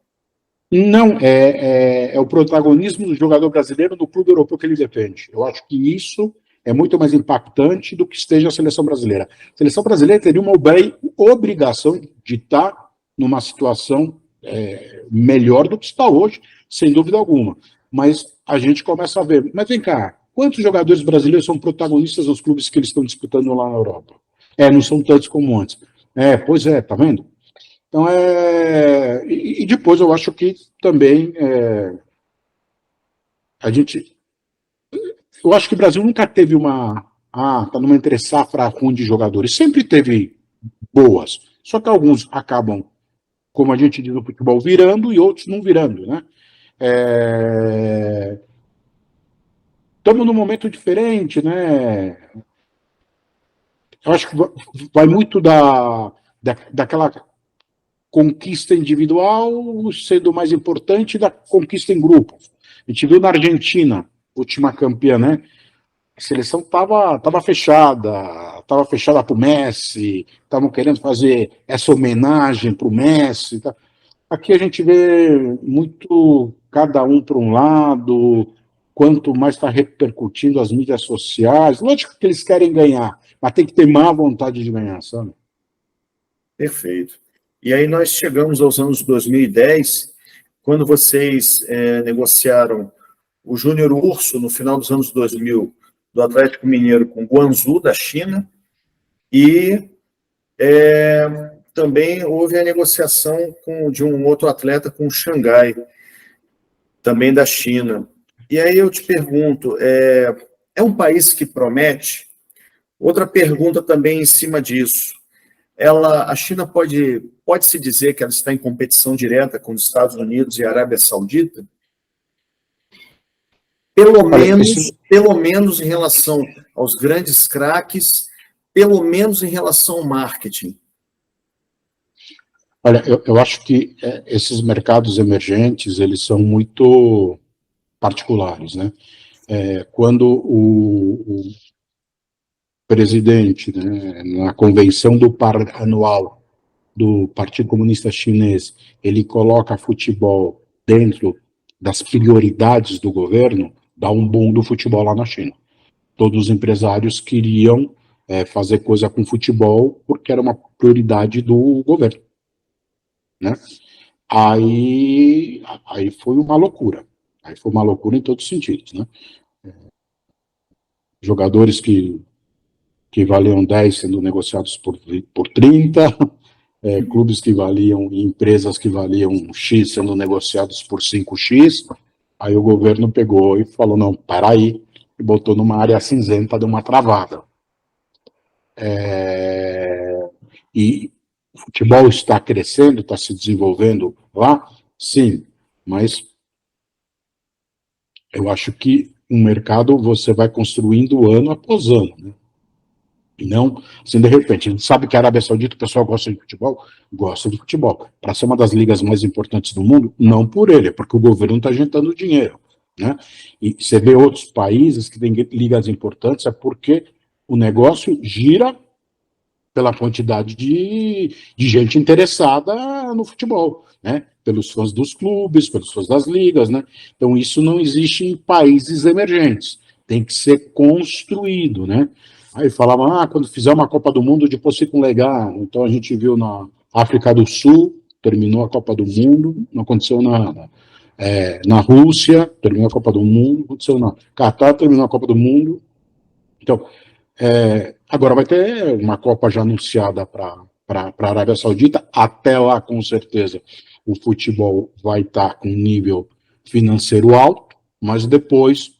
Não, é o protagonismo do jogador brasileiro no clube europeu que ele defende. Eu acho que isso é muito mais impactante do que esteja a seleção brasileira. A seleção brasileira teria uma obrigação de estar numa situação melhor do que está hoje, sem dúvida alguma. Mas a gente começa a ver, mas vem cá, quantos jogadores brasileiros são protagonistas nos clubes que eles estão disputando lá na Europa? Não são tantos como antes. Pois é, tá vendo? Então, e depois eu acho que também eu acho que o Brasil nunca teve tá numa entre-safra ruim de jogadores, sempre teve boas, só que alguns acabam, como a gente diz no futebol, virando e outros não virando, né? Estamos num momento diferente, né? Eu acho que vai muito daquela conquista individual sendo mais importante da conquista em grupo. A gente viu na Argentina, última campeã, né? A seleção estava fechada para o Messi, estavam querendo fazer essa homenagem para o Messi. Tá? Aqui a gente vê muito cada um para um lado, quanto mais está repercutindo as mídias sociais. Lógico que eles querem ganhar, mas tem que ter má vontade de ganhar, sabe? Perfeito. E aí nós chegamos aos anos 2010, quando vocês negociaram o Júnior Urso, no final dos anos 2000, do Atlético Mineiro com Guangzhou, da China, e também houve a negociação de um outro atleta com o Xangai, também da China. E aí eu te pergunto, é um país que promete? Outra pergunta também em cima disso. A China pode-se dizer que ela está em competição direta com os Estados Unidos e a Arábia Saudita? Pelo menos em relação aos grandes craques, pelo menos em relação ao marketing. Olha, eu acho que esses mercados emergentes, eles são muito particulares, né? Quando o presidente, né, na convenção do par anual do Partido Comunista Chinês, ele coloca futebol dentro das prioridades do governo, dá um boom do futebol lá na China. Todos os empresários queriam fazer coisa com futebol porque era uma prioridade do governo, né? Aí foi uma loucura. Aí foi uma loucura em todos os sentidos, né? Jogadores que valiam 10 sendo negociados por 30, clubes que valiam, empresas que valiam X sendo negociados por 5X. Aí o governo pegou e falou, não, para aí, e botou numa área cinzenta, deu uma travada. E o futebol está crescendo, está se desenvolvendo lá, sim, mas eu acho que um mercado você vai construindo ano após ano, né? E não, assim, de repente, a gente sabe que a Arábia Saudita, o pessoal gosta de futebol? Gosta de futebol. Para ser uma das ligas mais importantes do mundo, não por ele, é porque o governo está injetando dinheiro, né? E você vê outros países que têm ligas importantes, é porque o negócio gira pela quantidade de gente interessada no futebol, né? Pelos fãs dos clubes, pelos fãs das ligas, né? Então isso não existe em países emergentes, tem que ser construído, né? Aí falavam, quando fizer uma Copa do Mundo, depois fica um legal. Então a gente viu na África do Sul, terminou a Copa do Mundo, não aconteceu nada. Na Rússia, terminou a Copa do Mundo, não aconteceu nada. Catar terminou a Copa do Mundo. Então, agora vai ter uma Copa já anunciada para a Arábia Saudita. Até lá, com certeza, o futebol vai estar com um nível financeiro alto, mas depois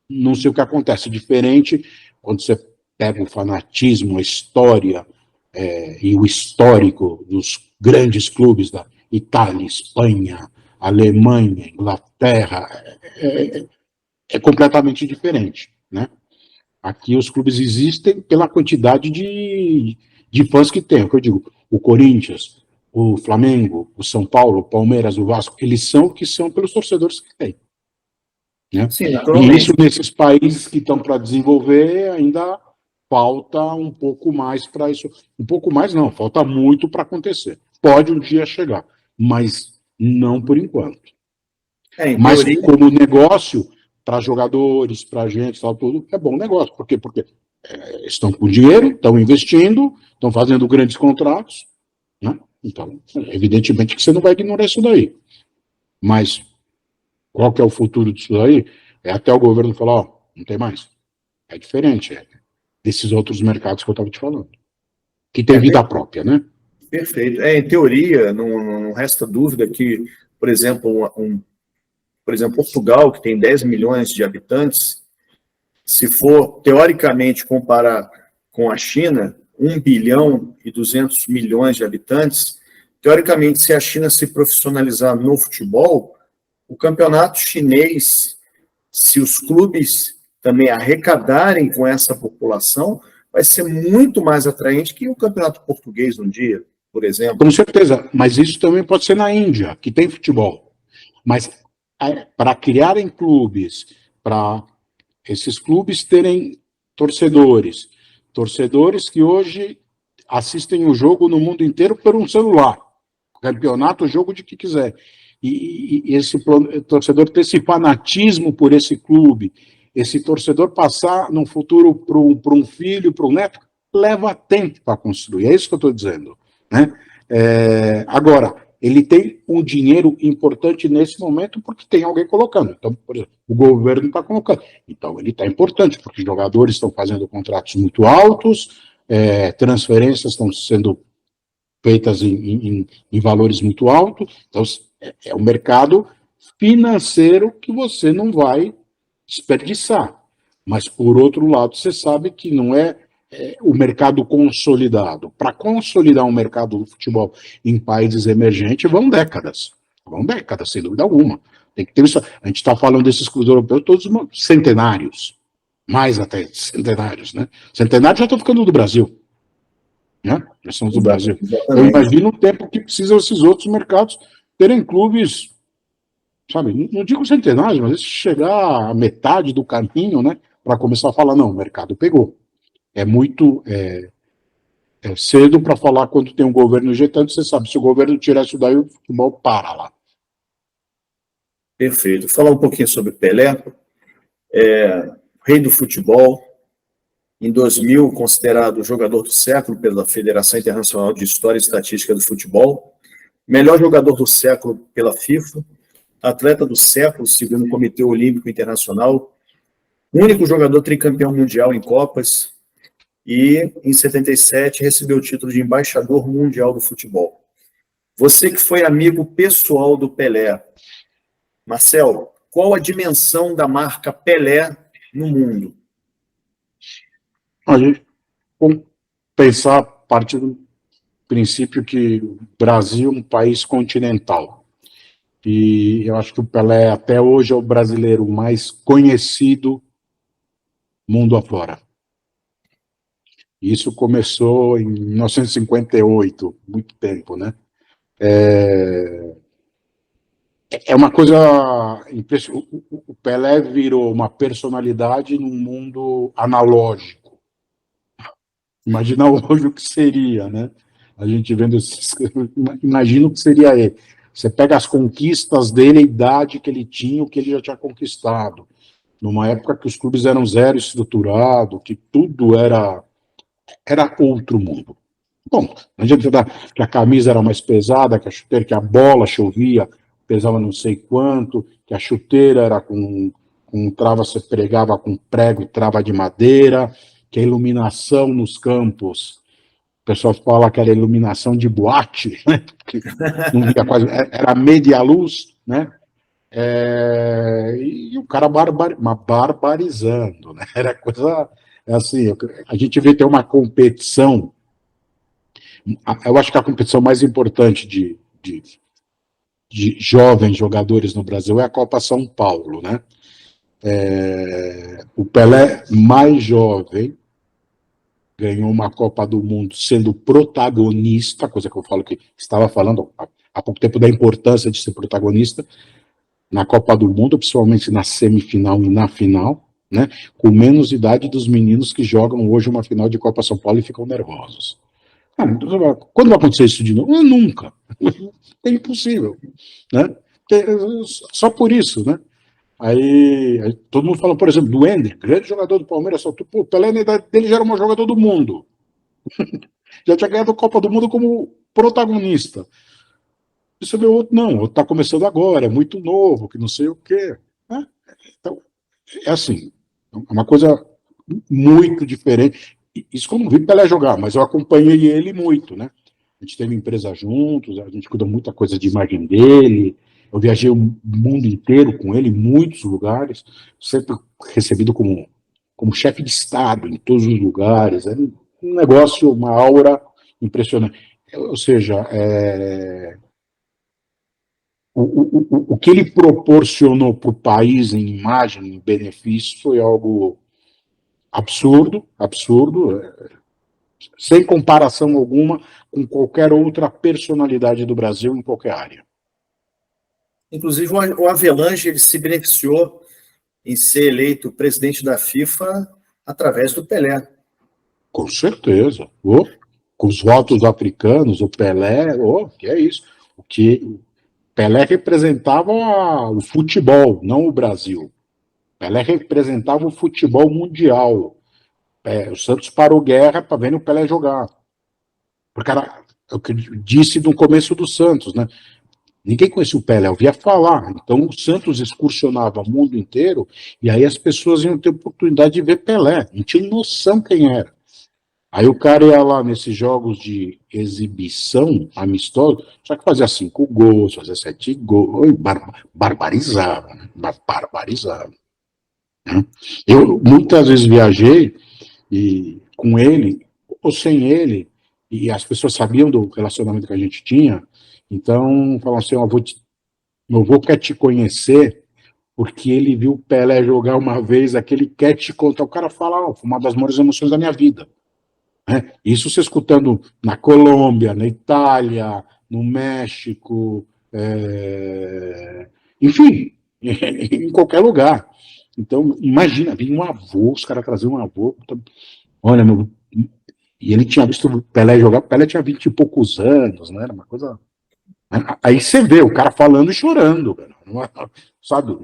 não sei o que acontece. Diferente quando você pega o fanatismo, a história e o histórico dos grandes clubes da Itália, Espanha, Alemanha, Inglaterra, é completamente diferente, né? Aqui os clubes existem pela quantidade de fãs que tem. É o que eu digo, o Corinthians, o Flamengo, o São Paulo, o Palmeiras, o Vasco, eles são o que são pelos torcedores que tem. Né? Sim, E isso naturalmente. nesses países que estão para desenvolver ainda falta um pouco mais para isso. Um pouco mais não, falta muito para acontecer. Pode um dia chegar, mas não por enquanto. Em Mas teoria, como negócio, para jogadores, para gente, tal, tudo, é bom negócio. Por quê? Porque estão com dinheiro, estão investindo, estão fazendo grandes contratos, né? Então, evidentemente que você não vai ignorar isso daí. Mas qual que é o futuro disso daí? É até o governo falar, não tem mais. É diferente, desses outros mercados que eu estava te falando. Que tem é vida própria, né? perfeito. Em teoria, não resta dúvida que, por exemplo, por exemplo, Portugal, que tem 10 milhões de habitantes, se for, teoricamente, comparar com a China, 1 bilhão e 200 milhões de habitantes, teoricamente, se a China se profissionalizar no futebol, o campeonato chinês, se os clubes também arrecadarem com essa população, vai ser muito mais atraente que o campeonato português um dia, por exemplo. Com certeza, mas isso também pode ser na Índia, que tem futebol. Mas para criarem clubes, para esses clubes terem torcedores, torcedores que hoje assistem o jogo no mundo inteiro por um celular, campeonato, jogo de que quiser. E esse torcedor ter esse fanatismo por esse clube, esse torcedor passar no futuro para um filho, para um neto, leva tempo para construir. É isso que eu estou dizendo, né? Agora, ele tem um dinheiro importante nesse momento porque tem alguém colocando. Então, por exemplo, o governo está colocando. Então, ele está importante porque os jogadores estão fazendo contratos muito altos, transferências estão sendo feitas em valores muito altos. Então, é um mercado financeiro que você não vai desperdiçar. Mas, por outro lado, você sabe que não é o mercado consolidado. Para consolidar um mercado do futebol em países emergentes, vão décadas. Vão décadas, sem dúvida alguma. Tem que ter isso. A gente está falando desses clubes europeus, todos centenários. Mais até centenários, né? Centenários já estão ficando do Brasil. Né? Já somos do Brasil. Eu Exatamente. imagino o tempo que precisam esses outros mercados terem clubes, sabe, não digo centenários, mas chegar à metade do caminho, né? Para começar a falar, não, o mercado pegou. É muito cedo para falar quando tem um governo injetando, você sabe, se o governo tirar isso daí, o futebol para lá. Perfeito. Falar um pouquinho sobre Pelé, rei do futebol, em 2000 considerado o jogador do século pela Federação Internacional de História e Estatística do Futebol, melhor jogador do século pela FIFA, atleta do século segundo o Comitê Olímpico Internacional, único jogador tricampeão mundial em Copas e, em 77, recebeu o título de embaixador mundial do futebol. Você que foi amigo pessoal do Pelé, Marcel, qual a dimensão da marca Pelé no mundo? A gente, vamos pensar a partir princípio que o Brasil é um país continental. E eu acho que o Pelé, até hoje, é o brasileiro mais conhecido mundo afora. Isso começou em 1958, muito tempo, né? É uma coisa impressionante. O Pelé virou uma personalidade num mundo analógico. Imagina hoje o que seria, né? A gente vendo esses... Imagina o que seria ele. Você pega as conquistas dele, a idade que ele tinha, o que ele já tinha conquistado. Numa época que os clubes eram zero estruturado, que tudo era outro mundo. Bom, não adianta dar que a camisa era mais pesada, que a chuteira, que a bola chovia, pesava não sei quanto, que a chuteira era com trava, você pregava com prego e trava de madeira, que a iluminação nos campos, o pessoal fala que era iluminação de boate, né? Que não via quase, era meia luz, né? E o cara barbarizando, né? Era coisa assim, a gente vê ter uma competição. Eu acho que a competição mais importante de jovens jogadores no Brasil é a Copa São Paulo, né? O Pelé, mais jovem, ganhou uma Copa do Mundo sendo protagonista, coisa que eu falo que estava falando há pouco tempo da importância de ser protagonista na Copa do Mundo, principalmente na semifinal e na final, né? Com menos idade dos meninos que jogam hoje uma final de Copa São Paulo e ficam nervosos. Quando vai acontecer isso de novo? Nunca. É impossível, né? Só por isso, né? Aí todo mundo fala, por exemplo, do Ender, grande jogador do Palmeiras, só pô, o Pelé na idade dele já era um jogador do mundo. Já tinha ganhado a Copa do Mundo como protagonista. E você vê o outro, não, o outro está começando agora, é muito novo, que não sei o quê. Né? Então, é assim, é uma coisa muito diferente. Isso que eu não vi Pelé jogar, mas eu acompanhei ele muito, né? A gente teve empresa juntos, a gente cuidou muita coisa de imagem dele. Eu viajei o mundo inteiro com ele, em muitos lugares, sempre recebido como chefe de Estado em todos os lugares. É um negócio, uma aura impressionante. Ou seja, o que ele proporcionou para o país em imagem, em benefício, foi algo absurdo, absurdo, sem comparação alguma com qualquer outra personalidade do Brasil em qualquer área. Inclusive, o Avelange ele se beneficiou em ser eleito presidente da FIFA através do Pelé. Com certeza. Com os votos africanos, o Pelé, que é isso. O que Pelé representava o futebol, não o Brasil. Pelé representava o futebol mundial. O Santos parou guerra para ver o Pelé jogar. Porque era o que eu disse no começo do Santos, né? Ninguém conhecia o Pelé, ouvia falar. Então o Santos excursionava o mundo inteiro e aí as pessoas iam ter oportunidade de ver Pelé. Não tinha noção quem era. Aí o cara ia lá nesses jogos de exibição amistosa, só que fazia 5 gols, fazia 7 gols, barbarizava, né? Barbarizava. Né? Eu muitas vezes viajei com ele, ou sem ele, e as pessoas sabiam do relacionamento que a gente tinha, então falavam assim, meu avô quer te conhecer, porque ele viu o Pelé jogar uma vez, aquele quer te contar, o cara fala, foi uma das maiores emoções da minha vida. Né? Isso você escutando na Colômbia, na Itália, no México, enfim, em qualquer lugar. Então, imagina, vinha um avô, os caras traziam um avô, olha, meu, e ele tinha visto o Pelé jogar, o Pelé tinha 20 e poucos anos, né? Era uma coisa. Aí você vê o cara falando e chorando, sabe?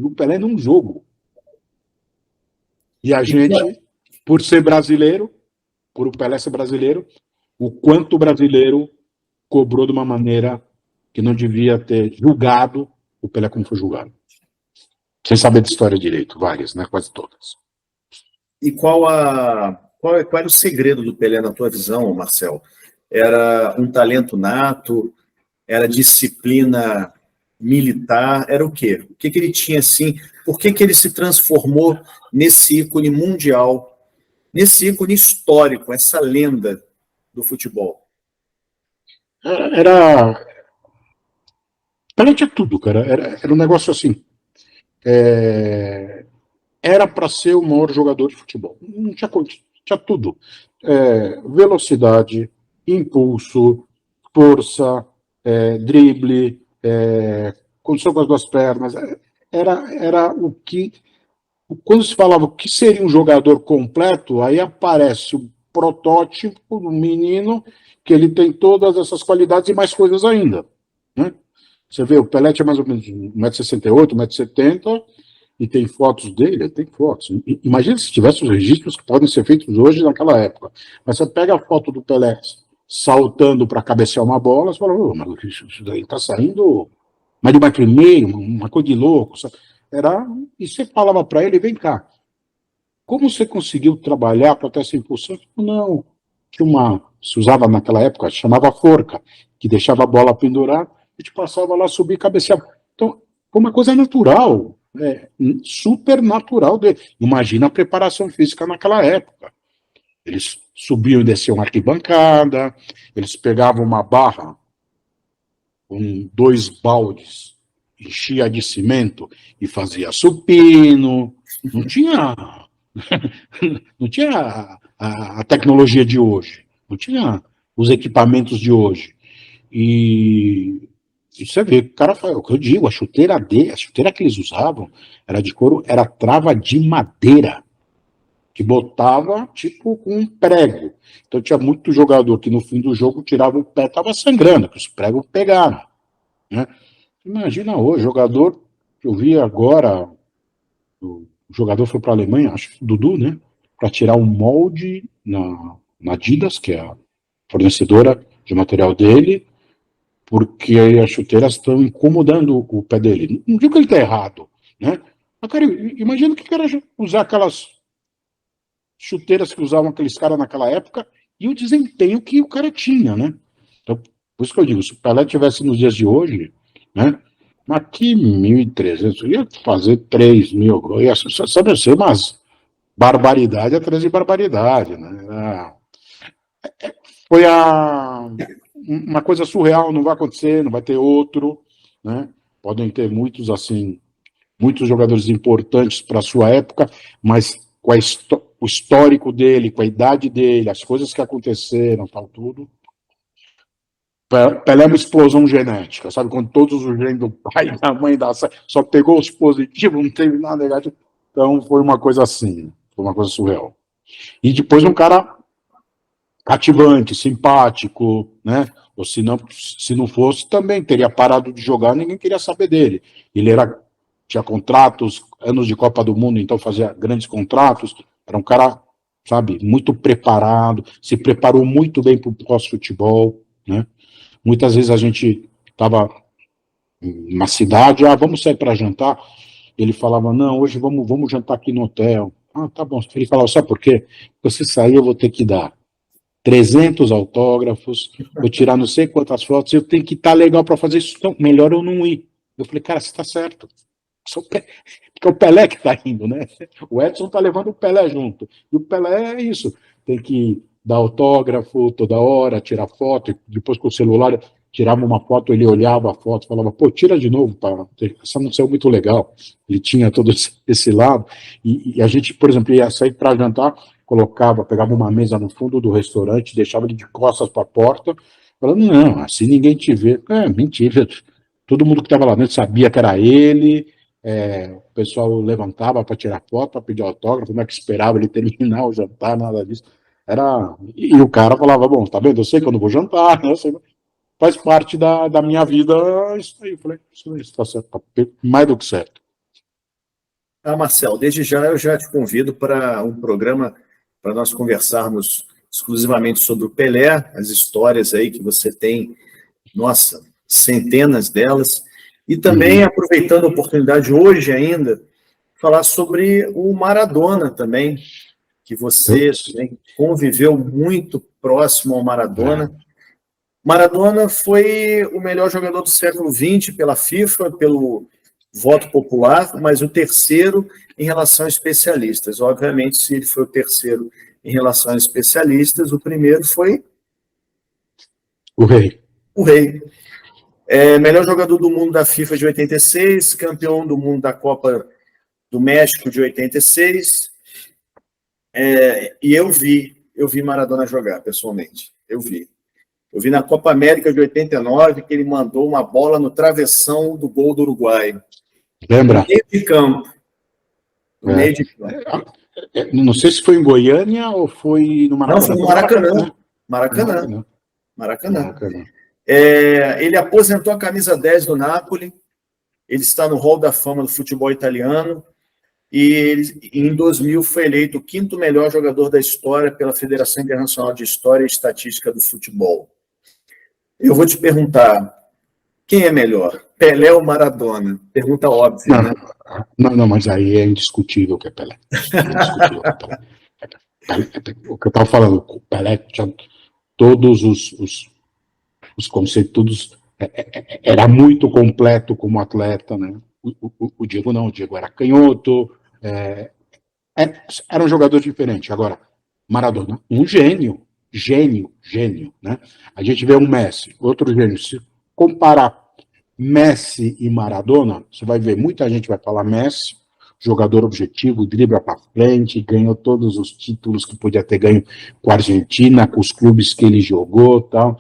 O Pelé num jogo. E a gente, por ser brasileiro, por o Pelé ser brasileiro, o quanto o brasileiro cobrou de uma maneira que não devia ter julgado o Pelé como foi julgado. Sem saber de história direito, várias, né? Quase todas. E qual era o segredo do Pelé na tua visão, Marcel? Era um talento nato? Era disciplina militar? Era o quê? O que ele tinha assim? Por que ele se transformou nesse ícone mundial, nesse ícone histórico, essa lenda do futebol? Pelé tinha tudo, cara. Era um negócio assim. Era para ser o maior jogador de futebol. Não tinha, tinha tudo. Velocidade, impulso, força, drible, condição com as duas pernas. Era o que. Quando se falava o que seria um jogador completo, aí aparece o protótipo do menino que ele tem todas essas qualidades e mais coisas ainda. Né? Você vê, o Pelé tinha mais ou menos 1,68 m, 1,70 m, e tem fotos dele, tem fotos. Imagina se tivesse os registros que podem ser feitos hoje naquela época. Mas você pega a foto do Pelé saltando para cabecear uma bola, você fala, oh, mas isso daí está saindo mais de 1,5 m, uma coisa de louco. E você falava para ele, vem cá, como você conseguiu trabalhar para ter essa impulsão? Não, se usava naquela época, chamava forca, que deixava a bola pendurar, a gente passava lá, subia e cabeceava. Então, foi uma coisa natural, super natural dele. Imagina a preparação física naquela época. Eles subiam e desciam arquibancada, eles pegavam uma barra com 2 baldes, enchia de cimento e fazia supino. Não tinha, não tinha a tecnologia de hoje, não tinha os equipamentos de hoje. E você vê, o cara, o que eu digo, a chuteira que eles usavam era de couro, era trava de madeira, que botava tipo com um prego. Então tinha muito jogador que no fim do jogo tirava o pé, estava sangrando, que os pregos pegaram. Né? Imagina hoje, jogador que eu vi agora, o jogador foi para a Alemanha, acho que o Dudu, né? Para tirar um molde na Adidas, que é a fornecedora de material dele, porque as chuteiras estão incomodando o pé dele. Não digo que ele está errado, né? Mas, cara, imagina que era usar aquelas chuteiras que usavam aqueles caras naquela época e o desempenho que o cara tinha, né? Então, por isso que eu digo, se o Pelé tivesse nos dias de hoje, né? Mas que 1.300, ia fazer 3.000, ia sabe ser umas barbaridade atrás de barbaridade, né? Foi uma coisa surreal, não vai acontecer, não vai ter outro, né? Podem ter muitos, assim, muitos jogadores importantes para a sua época, mas com o histórico dele, com a idade dele, as coisas que aconteceram, tal, tudo. Pelé é uma explosão genética, sabe? Quando todos os genes do pai e da mãe só pegou os positivos, não teve nada negativo. Então foi uma coisa assim, foi uma coisa surreal. E depois um cara cativante, simpático, né? Ou se não fosse, também teria parado de jogar, ninguém queria saber dele. Ele tinha contratos, anos de Copa do Mundo, então fazia grandes contratos, era um cara, sabe, muito preparado, se preparou muito bem para o pós-futebol, né? Muitas vezes a gente estava na cidade, vamos sair para jantar, ele falava, não, hoje vamos jantar aqui no hotel. Tá bom. Ele falava, sabe por quê? Você sair, eu vou ter que dar 300 autógrafos, vou tirar não sei quantas fotos, eu tenho que estar legal para fazer isso, então melhor eu não ir. Eu falei, cara, você está certo. Porque é o Pelé que está indo, né? O Edson está levando o Pelé junto. E o Pelé é isso. Tem que dar autógrafo toda hora, tirar foto, depois com o celular tirava uma foto, ele olhava a foto, falava, pô, tira de novo, essa não saiu muito legal. Ele tinha todo esse lado. E a gente, por exemplo, ia sair para jantar, pegava uma mesa no fundo do restaurante, deixava ele de costas para a porta, falando, não, assim ninguém te vê. Mentira. Todo mundo que estava lá dentro sabia que era ele, o pessoal levantava para tirar foto, para pedir autógrafo, não é que esperava ele terminar o jantar, nada disso. E o cara falava, bom, tá vendo, eu sei que eu não vou jantar, né? Faz parte da minha vida isso aí. Eu falei, isso está certo, tá mais do que certo. Marcel, desde já eu já te convido para um programa para nós conversarmos exclusivamente sobre o Pelé, as histórias aí que você tem, nossa, centenas delas, e também aproveitando a oportunidade hoje ainda, falar sobre o Maradona também, que você conviveu muito próximo ao Maradona. Maradona foi o melhor jogador do século XX pela FIFA, pelo voto popular, mas o terceiro em relação a especialistas. Obviamente, se ele foi o terceiro em relação a especialistas, o primeiro foi O rei. O rei. Melhor jogador do mundo da FIFA de 86, campeão do mundo da Copa do México de 86. E eu vi Maradona jogar, pessoalmente. Eu vi na Copa América de 89 que ele mandou uma bola no travessão do gol do Uruguai. Lembra? No meio de campo. No meio de campo. Não sei se foi em Goiânia ou foi no Maracanã. Não, foi no Maracanã. Maracanã. Ele aposentou a camisa 10 do Napoli. Ele está no Hall da Fama do futebol italiano. E ele, em 2000, foi eleito o 5º melhor jogador da história pela Federação Internacional de História e Estatística do Futebol. Eu vou te perguntar, quem é melhor, Pelé ou Maradona? Pergunta óbvia, né? Não, mas aí é indiscutível que é Pelé. O que eu estava falando, o Pelé tinha todos os conceitos, todos, era muito completo como atleta, né? O Diego não, o Diego era canhoto, era um jogador diferente. Agora, Maradona, um gênio, né? A gente vê um Messi, outro gênio. Se comparar Messi e Maradona, você vai ver, muita gente vai falar Messi, jogador objetivo, dribla para frente, ganhou todos os títulos que podia ter ganho com a Argentina, com os clubes que ele jogou, tal.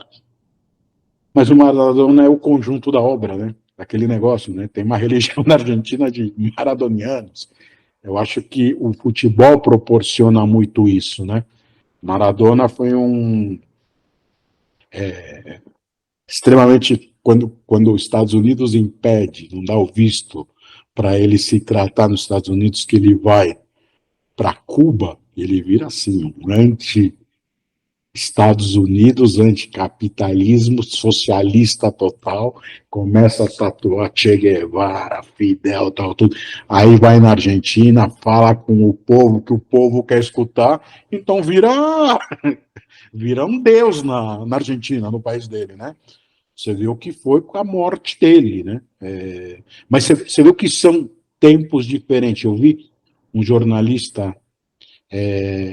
Mas o Maradona é o conjunto da obra, né? Daquele negócio, né? Tem uma religião na Argentina de maradonianos. Eu acho que o futebol proporciona muito isso, né? Maradona foi extremamente, quando os Estados Unidos impede, não dá o visto para ele se tratar nos Estados Unidos, que ele vai para Cuba, ele vira assim, um anti-Estados Unidos, anticapitalismo, socialista total, começa a tatuar Che Guevara, Fidel, tal, tudo. Aí vai na Argentina, fala com o povo, que o povo quer escutar, então vira um deus na Argentina, no país dele, né? Você vê o que foi com a morte dele, né? Mas você vê que são tempos diferentes. Eu vi um jornalista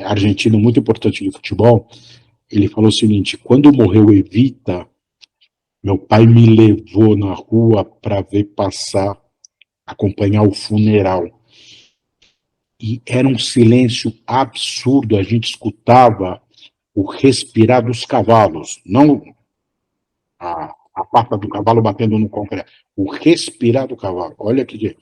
argentino muito importante de futebol, ele falou o seguinte: quando morreu Evita, meu pai me levou na rua para ver passar, acompanhar o funeral. E era um silêncio absurdo, a gente escutava o respirar dos cavalos, não a pata do cavalo batendo no concreto, o respirar do cavalo. Olha que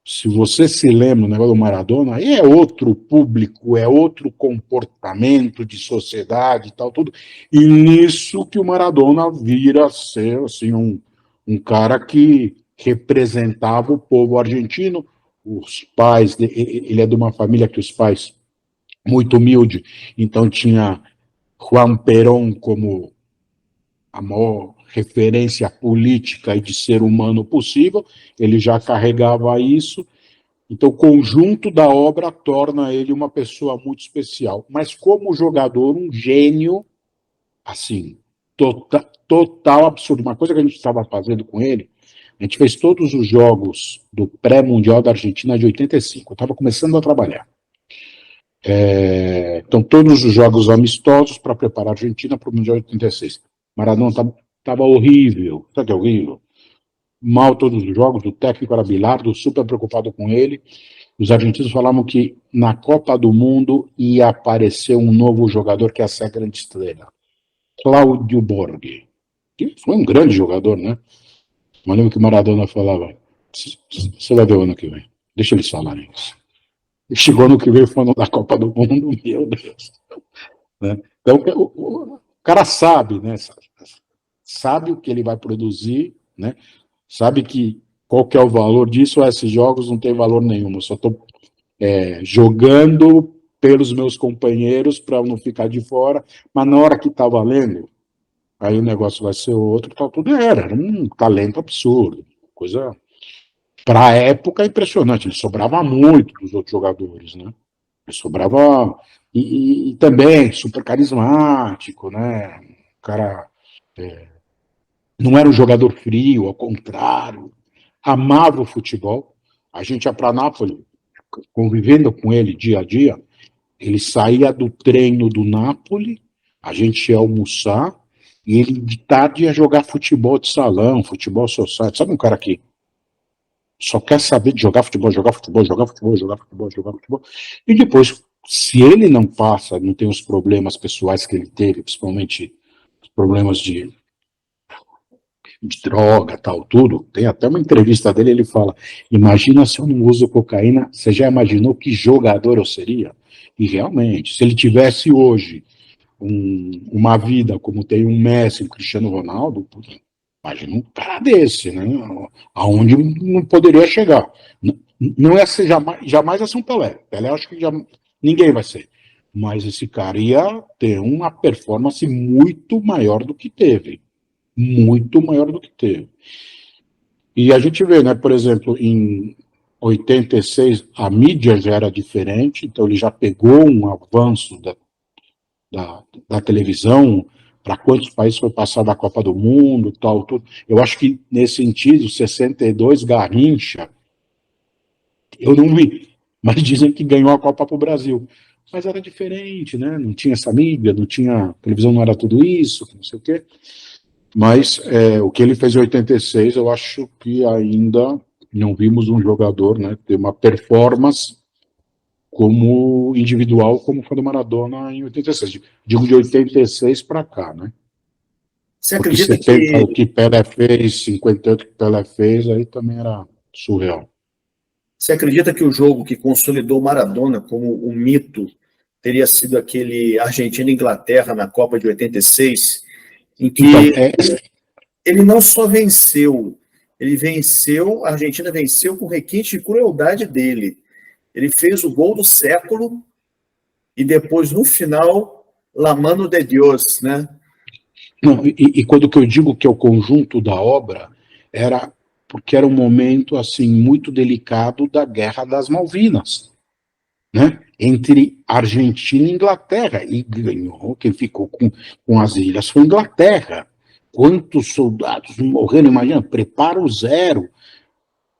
se você se lembra do negócio do Maradona, aí é outro público, é outro comportamento de sociedade e tal, tudo. E nisso que o Maradona vira ser assim, um cara que representava o povo argentino. Os pais, ele é de uma família que os pais, muito humilde, então tinha Juan Perón como a maior referência política e de ser humano possível, ele já carregava isso, então o conjunto da obra torna ele uma pessoa muito especial, mas como jogador, um gênio, assim, total absurdo. Uma coisa que a gente estava fazendo com ele, a gente fez todos os jogos do pré-mundial da Argentina de 85, eu estava começando a trabalhar. Então, todos os jogos amistosos para preparar a Argentina para o Mundial de 86. Maradona estava horrível, sabe que é horrível? Mal todos os jogos, o técnico era Bilardo, super preocupado com ele. Os argentinos falavam que na Copa do Mundo ia aparecer um novo jogador que ia ser a grande estrela, Cláudio Borghi, que foi um grande jogador, né? Mas lembro que Maradona falava: você vai ver o ano que vem, deixa eles falarem isso. E chegou ano que vem falando da Copa do Mundo, meu Deus. Né? Então, o cara sabe, né? Sabe o que ele vai produzir, né? Sabe que qual que é o valor disso. Esses jogos não tem valor nenhum, eu só estou jogando pelos meus companheiros para não ficar de fora, mas na hora que está valendo, aí o negócio vai ser outro, tá, tudo era um talento absurdo, coisa para a época impressionante. Ele sobrava muito dos outros jogadores, né? Ele sobrava e também super carismático, né? O cara não era um jogador frio, ao contrário, amava o futebol. A gente ia para Nápoles, convivendo com ele dia a dia. Ele saía do treino do Nápoles, a gente ia almoçar, E ele de tarde ia jogar futebol de salão, futebol society. Sabe um cara que só quer saber de jogar futebol, jogar futebol, jogar futebol, jogar futebol, jogar futebol. E depois, se ele não passa, não tem os problemas pessoais que ele teve, principalmente os problemas de droga, tal, tudo. Tem até uma entrevista dele, ele fala: imagina se eu não uso cocaína, você já imaginou que jogador eu seria? E realmente, se ele tivesse hoje uma vida como tem um Messi, um Cristiano Ronaldo, imagina um cara desse, né? Aonde não poderia chegar. Não ia ser jamais ia ser um Pelé. Pelé acho que já ninguém vai ser. Mas esse cara ia ter uma performance muito maior do que teve. Muito maior do que teve. E a gente vê, né, por exemplo, em 86 a mídia já era diferente, então ele já pegou um avanço da televisão, para quantos países foi passar da Copa do Mundo, tal, tudo. Eu acho que, nesse sentido, 62, Garrincha, eu não vi, mas dizem que ganhou a Copa para o Brasil. Mas era diferente, né? Não tinha essa mídia, não tinha. A televisão não era tudo isso, não sei o quê. Mas o que ele fez em 86, eu acho que ainda não vimos um jogador, né, ter uma performance como individual, como foi do Maradona em 86. Digo de 86 para cá, né? Você Porque acredita 70 que o que Pelé fez, 58 o que Pelé fez, aí também era surreal. Você acredita que o jogo que consolidou Maradona como um mito teria sido aquele Argentina e Inglaterra na Copa de 86, em Então, que ele não só venceu, ele venceu, a Argentina venceu com requinte de crueldade dele. Ele fez o gol do século e depois, no final, La mano de Dios, né? não, e quando que eu digo que é o conjunto da obra, era porque era um momento assim muito delicado da Guerra das Malvinas, né? Entre Argentina e Inglaterra, e ganhou, quem ficou com as ilhas foi Inglaterra. Quantos soldados morreram? Imagina, preparo zero.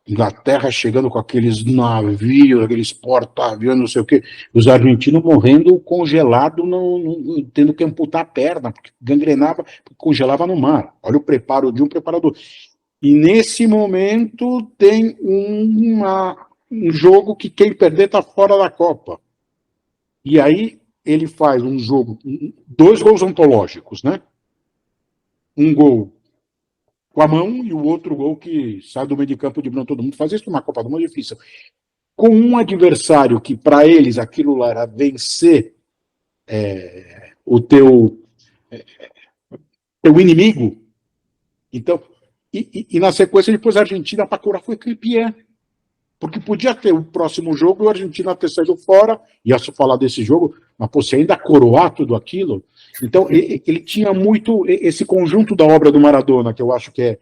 Inglaterra chegando com aqueles navios, aqueles porta-aviões, não sei o quê, os argentinos morrendo congelado, tendo que amputar a perna, porque gangrenava, porque congelava no mar. Olha o preparo de um, preparo do outro. E nesse momento tem um jogo que quem perder está fora da Copa. E aí ele faz um jogo, dois gols antológicos, né? Um gol com a mão e o outro gol que sai do meio de campo de todo mundo. Fazer isso numa Copa do Mundo é difícil. Com um adversário que para eles aquilo lá era vencer o teu inimigo. Então, e na sequência depois a Argentina para curar foi campeã. Porque podia ter o próximo jogo e a Argentina ter saído fora, ia se falar desse jogo, mas você ainda coroar tudo aquilo. Então, ele tinha muito esse conjunto da obra do Maradona, que eu acho que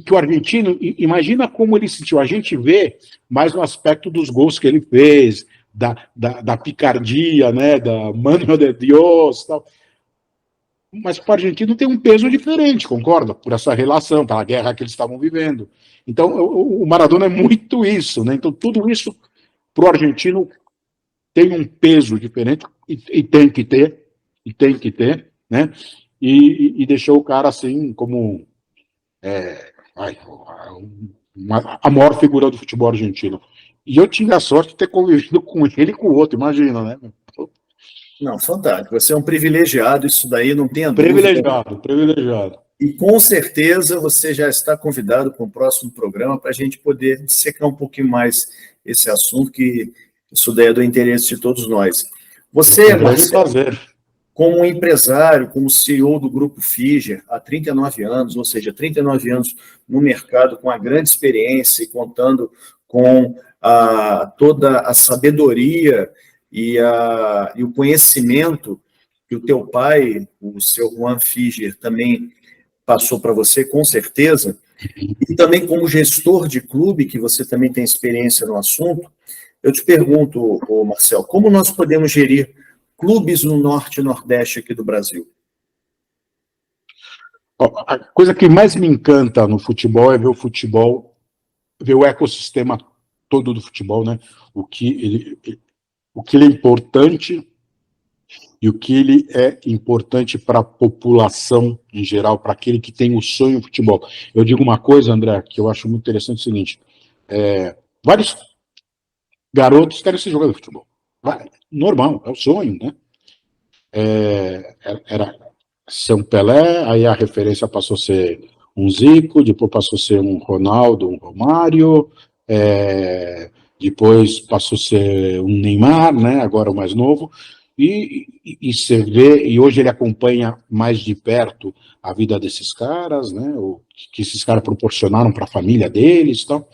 o argentino, imagina como ele sentiu. A gente vê mais no aspecto dos gols que ele fez, da picardia, né, da mano de Dios, tal. Mas para o argentino tem um peso diferente, concorda? Por essa relação, pela guerra que eles estavam vivendo. Então, o Maradona é muito isso, né? Então, tudo isso para o argentino tem um peso diferente e tem que ter, né? E deixou o cara assim como a maior figura do futebol argentino. E eu tive a sorte de ter convivido com ele e com o outro, imagina, né? Não, fantástico. Você é um privilegiado, isso daí não tenha dúvida. Privilegiado. E com certeza você já está convidado para o próximo programa para a gente poder secar um pouquinho mais esse assunto, que isso daí é do interesse de todos nós. Você, Marcelo, como empresário, como CEO do Grupo Figer, há 39 anos, ou seja, 39 anos no mercado, com a grande experiência e contando com toda a sabedoria e o conhecimento que o teu pai, o seu Juan Figer, também passou para você, com certeza, e também como gestor de clube, que você também tem experiência no assunto, eu te pergunto, Marcelo, como nós podemos gerir clubes no Norte e Nordeste aqui do Brasil? A coisa que mais me encanta no futebol é ver o futebol, ver o ecossistema todo do futebol, né? O que ele é importante e o que ele é importante para a população em geral, para aquele que tem o sonho do futebol. Eu digo uma coisa, André, que eu acho muito interessante, é o seguinte, vários garotos querem ser jogador de futebol. Normal, é o sonho, né? Era São Pelé, aí a referência passou a ser um Zico, depois passou a ser um Ronaldo, um Romário, depois passou a ser um Neymar, né, agora o mais novo, e você vê, e hoje ele acompanha mais de perto a vida desses caras, né, o que esses caras proporcionaram para a família deles, tal.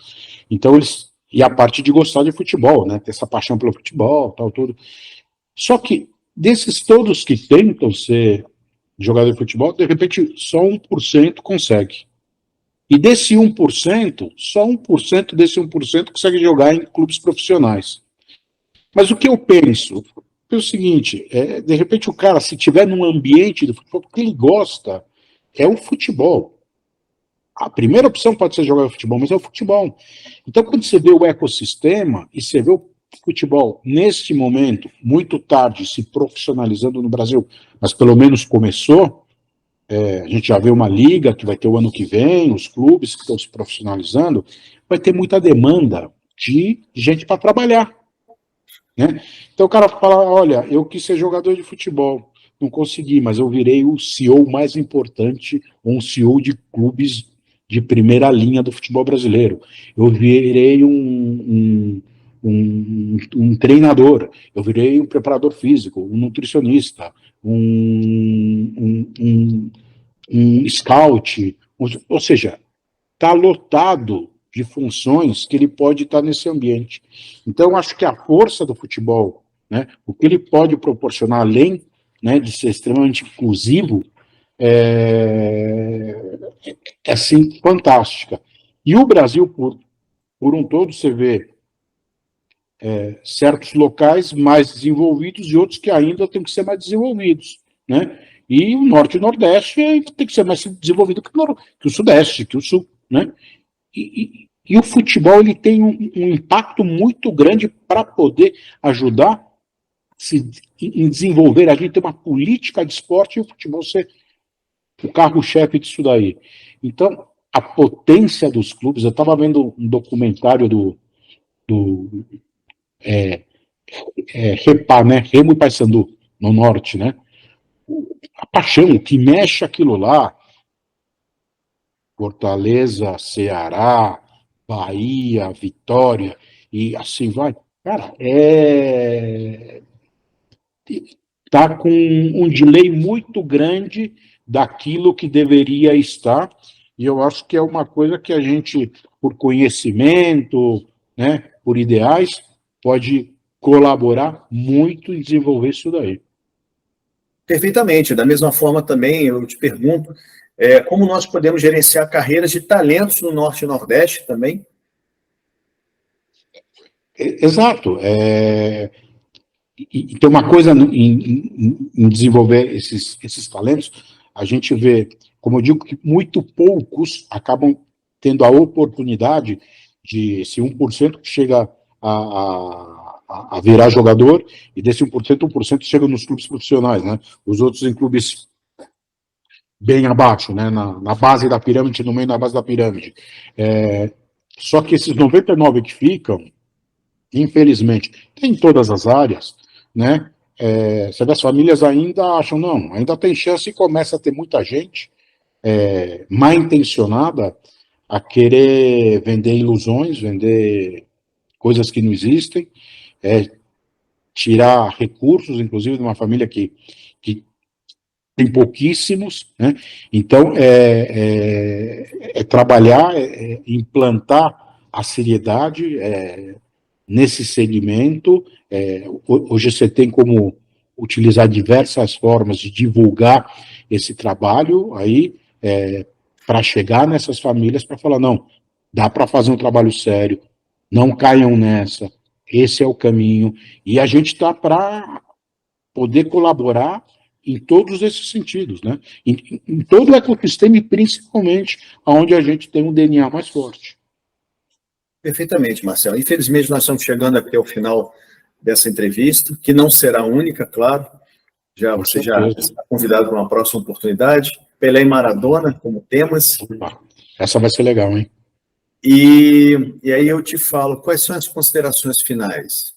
Então eles, e a parte de gostar de futebol, né, ter essa paixão pelo futebol, tal, tudo. Só que desses todos que tentam ser jogador de futebol, de repente só 1% consegue. E desse 1%, só 1% desse 1% consegue jogar em clubes profissionais. Mas o que eu penso é o seguinte, de repente o cara, se tiver num ambiente do futebol, o que ele gosta é o futebol. A primeira opção pode ser jogar futebol, mas é o futebol. Então, quando você vê o ecossistema e você vê o futebol, neste momento, muito tarde, se profissionalizando no Brasil, mas pelo menos começou, a gente já vê uma liga que vai ter o ano que vem, os clubes que estão se profissionalizando, vai ter muita demanda de gente para trabalhar. Né? Então o cara fala, olha, eu quis ser jogador de futebol, não consegui, mas eu virei o CEO mais importante, um CEO de clubes de primeira linha do futebol brasileiro. Eu virei um treinador, eu virei um preparador físico, um nutricionista, um scout, ou seja, está lotado de funções que ele pode estar nesse ambiente. Então, acho que a força do futebol, né, o que ele pode proporcionar, além, né, de ser extremamente inclusivo, é assim, fantástica. E o Brasil, por um todo, você vê certos locais mais desenvolvidos e outros que ainda têm que ser mais desenvolvidos, né? E o Norte e o Nordeste tem que ser mais desenvolvido que o Sudeste, que o Sul, né? E o futebol ele tem um impacto muito grande para poder ajudar em desenvolver. A gente tem uma política de esporte e o futebol ser o carro-chefe disso daí. Então, a potência dos clubes, eu estava vendo um documentário do Repá, né? Remo e Paysandu, no Norte, né? A paixão, o que mexe aquilo lá, Fortaleza, Ceará, Bahia, Vitória, e assim vai. Cara, tá com um delay muito grande daquilo que deveria estar, e eu acho que é uma coisa que a gente, por conhecimento, né, por ideais, pode colaborar muito em desenvolver isso daí. Perfeitamente. Da mesma forma também, eu te pergunto, como nós podemos gerenciar carreiras de talentos no Norte e Nordeste também? Exato. E tem uma coisa em desenvolver esses talentos, a gente vê, como eu digo, que muito poucos acabam tendo a oportunidade de esse 1% que chega a virar jogador, e desse 1% chega nos clubes profissionais, né? Os outros em clubes bem abaixo, né? Na base da pirâmide, no meio da base da pirâmide. Só que esses 99 que ficam, infelizmente, tem em todas as áreas, né? As famílias ainda acham, não, ainda tem chance e começa a ter muita gente mal intencionada a querer vender ilusões, vender coisas que não existem, tirar recursos, inclusive, de uma família que tem pouquíssimos, né? Então, trabalhar, implantar a seriedade, nesse segmento. Hoje você tem como utilizar diversas formas de divulgar esse trabalho aí, para chegar nessas famílias para falar, não, dá para fazer um trabalho sério, não caiam nessa, esse é o caminho, e a gente está para poder colaborar em todos esses sentidos, né? Em todo o ecossistema e principalmente onde a gente tem um DNA mais forte. Perfeitamente, Marcelo. Infelizmente, nós estamos chegando aqui ao final dessa entrevista, que não será única, claro. Você já está convidado para uma próxima oportunidade. Pelé e Maradona como temas. Opa, essa vai ser legal, hein? E aí eu te falo, quais são as considerações finais?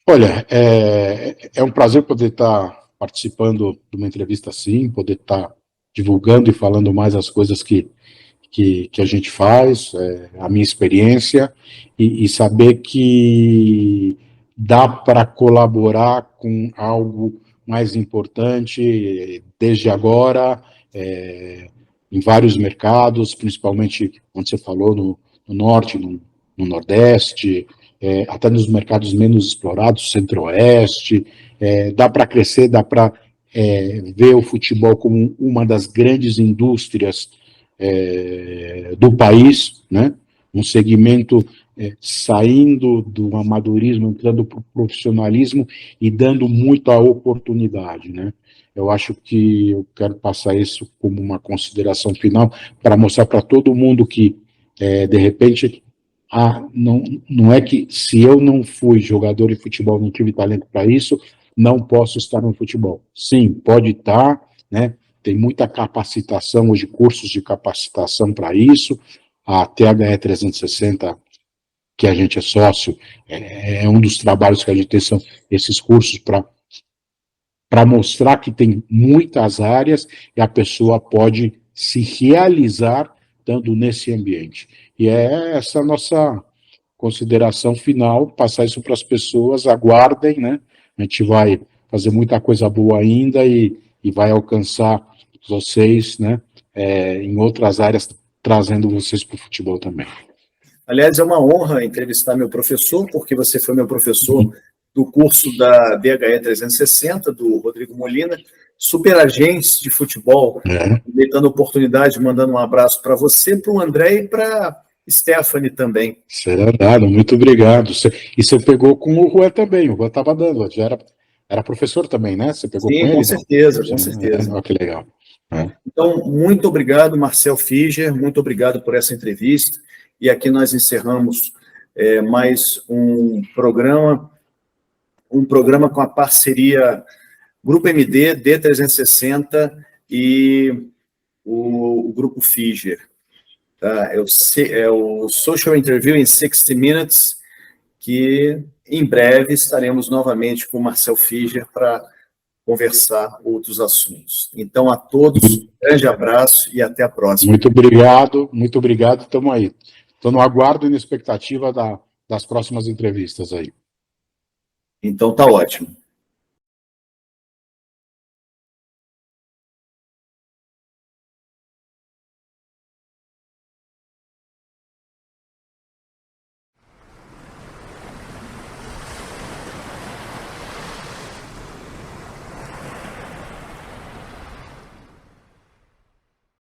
Olha, é um prazer poder estar participando de uma entrevista assim, poder estar divulgando e falando mais as coisas que a gente faz, a minha experiência, e saber que dá para colaborar com algo mais importante desde agora, em vários mercados, principalmente, onde você falou, no Norte, no Nordeste, até nos mercados menos explorados, Centro-Oeste, dá para crescer, dá para ver o futebol como uma das grandes indústrias do país, né? Um segmento saindo do amadorismo, entrando para o profissionalismo e dando muita oportunidade, né? Eu acho que eu quero passar isso como uma consideração final para mostrar para todo mundo que, de repente, não é que se eu não fui jogador de futebol, não tive talento para isso, não posso estar no futebol. Sim, pode estar, né? Tem muita capacitação hoje, cursos de capacitação para isso. A THE 360, que a gente é sócio, é um dos trabalhos que a gente tem, são esses cursos para mostrar que tem muitas áreas e a pessoa pode se realizar estando nesse ambiente. E é essa a nossa consideração final, passar isso para as pessoas, aguardem, né? A gente vai fazer muita coisa boa ainda e vai alcançar vocês, né, em outras áreas, trazendo vocês para o futebol também. Aliás, é uma honra entrevistar meu professor, porque você foi meu professor do curso da DHE 360, do Rodrigo Molina, super agente de futebol, me dando oportunidade, mandando um abraço para você, para o André e para Stephanie também. Será dado, muito obrigado. E você pegou com o Juan também, o Juan estava dando, já era professor também, né? Você pegou com ele? Com certeza, com certeza. Que legal. Então, muito obrigado, Marcel Fischer, muito obrigado por essa entrevista. E aqui nós encerramos mais um programa com a parceria Grupo MD, D360 e o Grupo Fischer. Tá? É o Social Interview in 60 Minutes, que em breve estaremos novamente com o Marcel Fischer para conversar outros assuntos. Então, a todos, um grande abraço e até a próxima. Muito obrigado, estamos aí. Estou no aguardo e na expectativa das próximas entrevistas aí. Então, tá ótimo.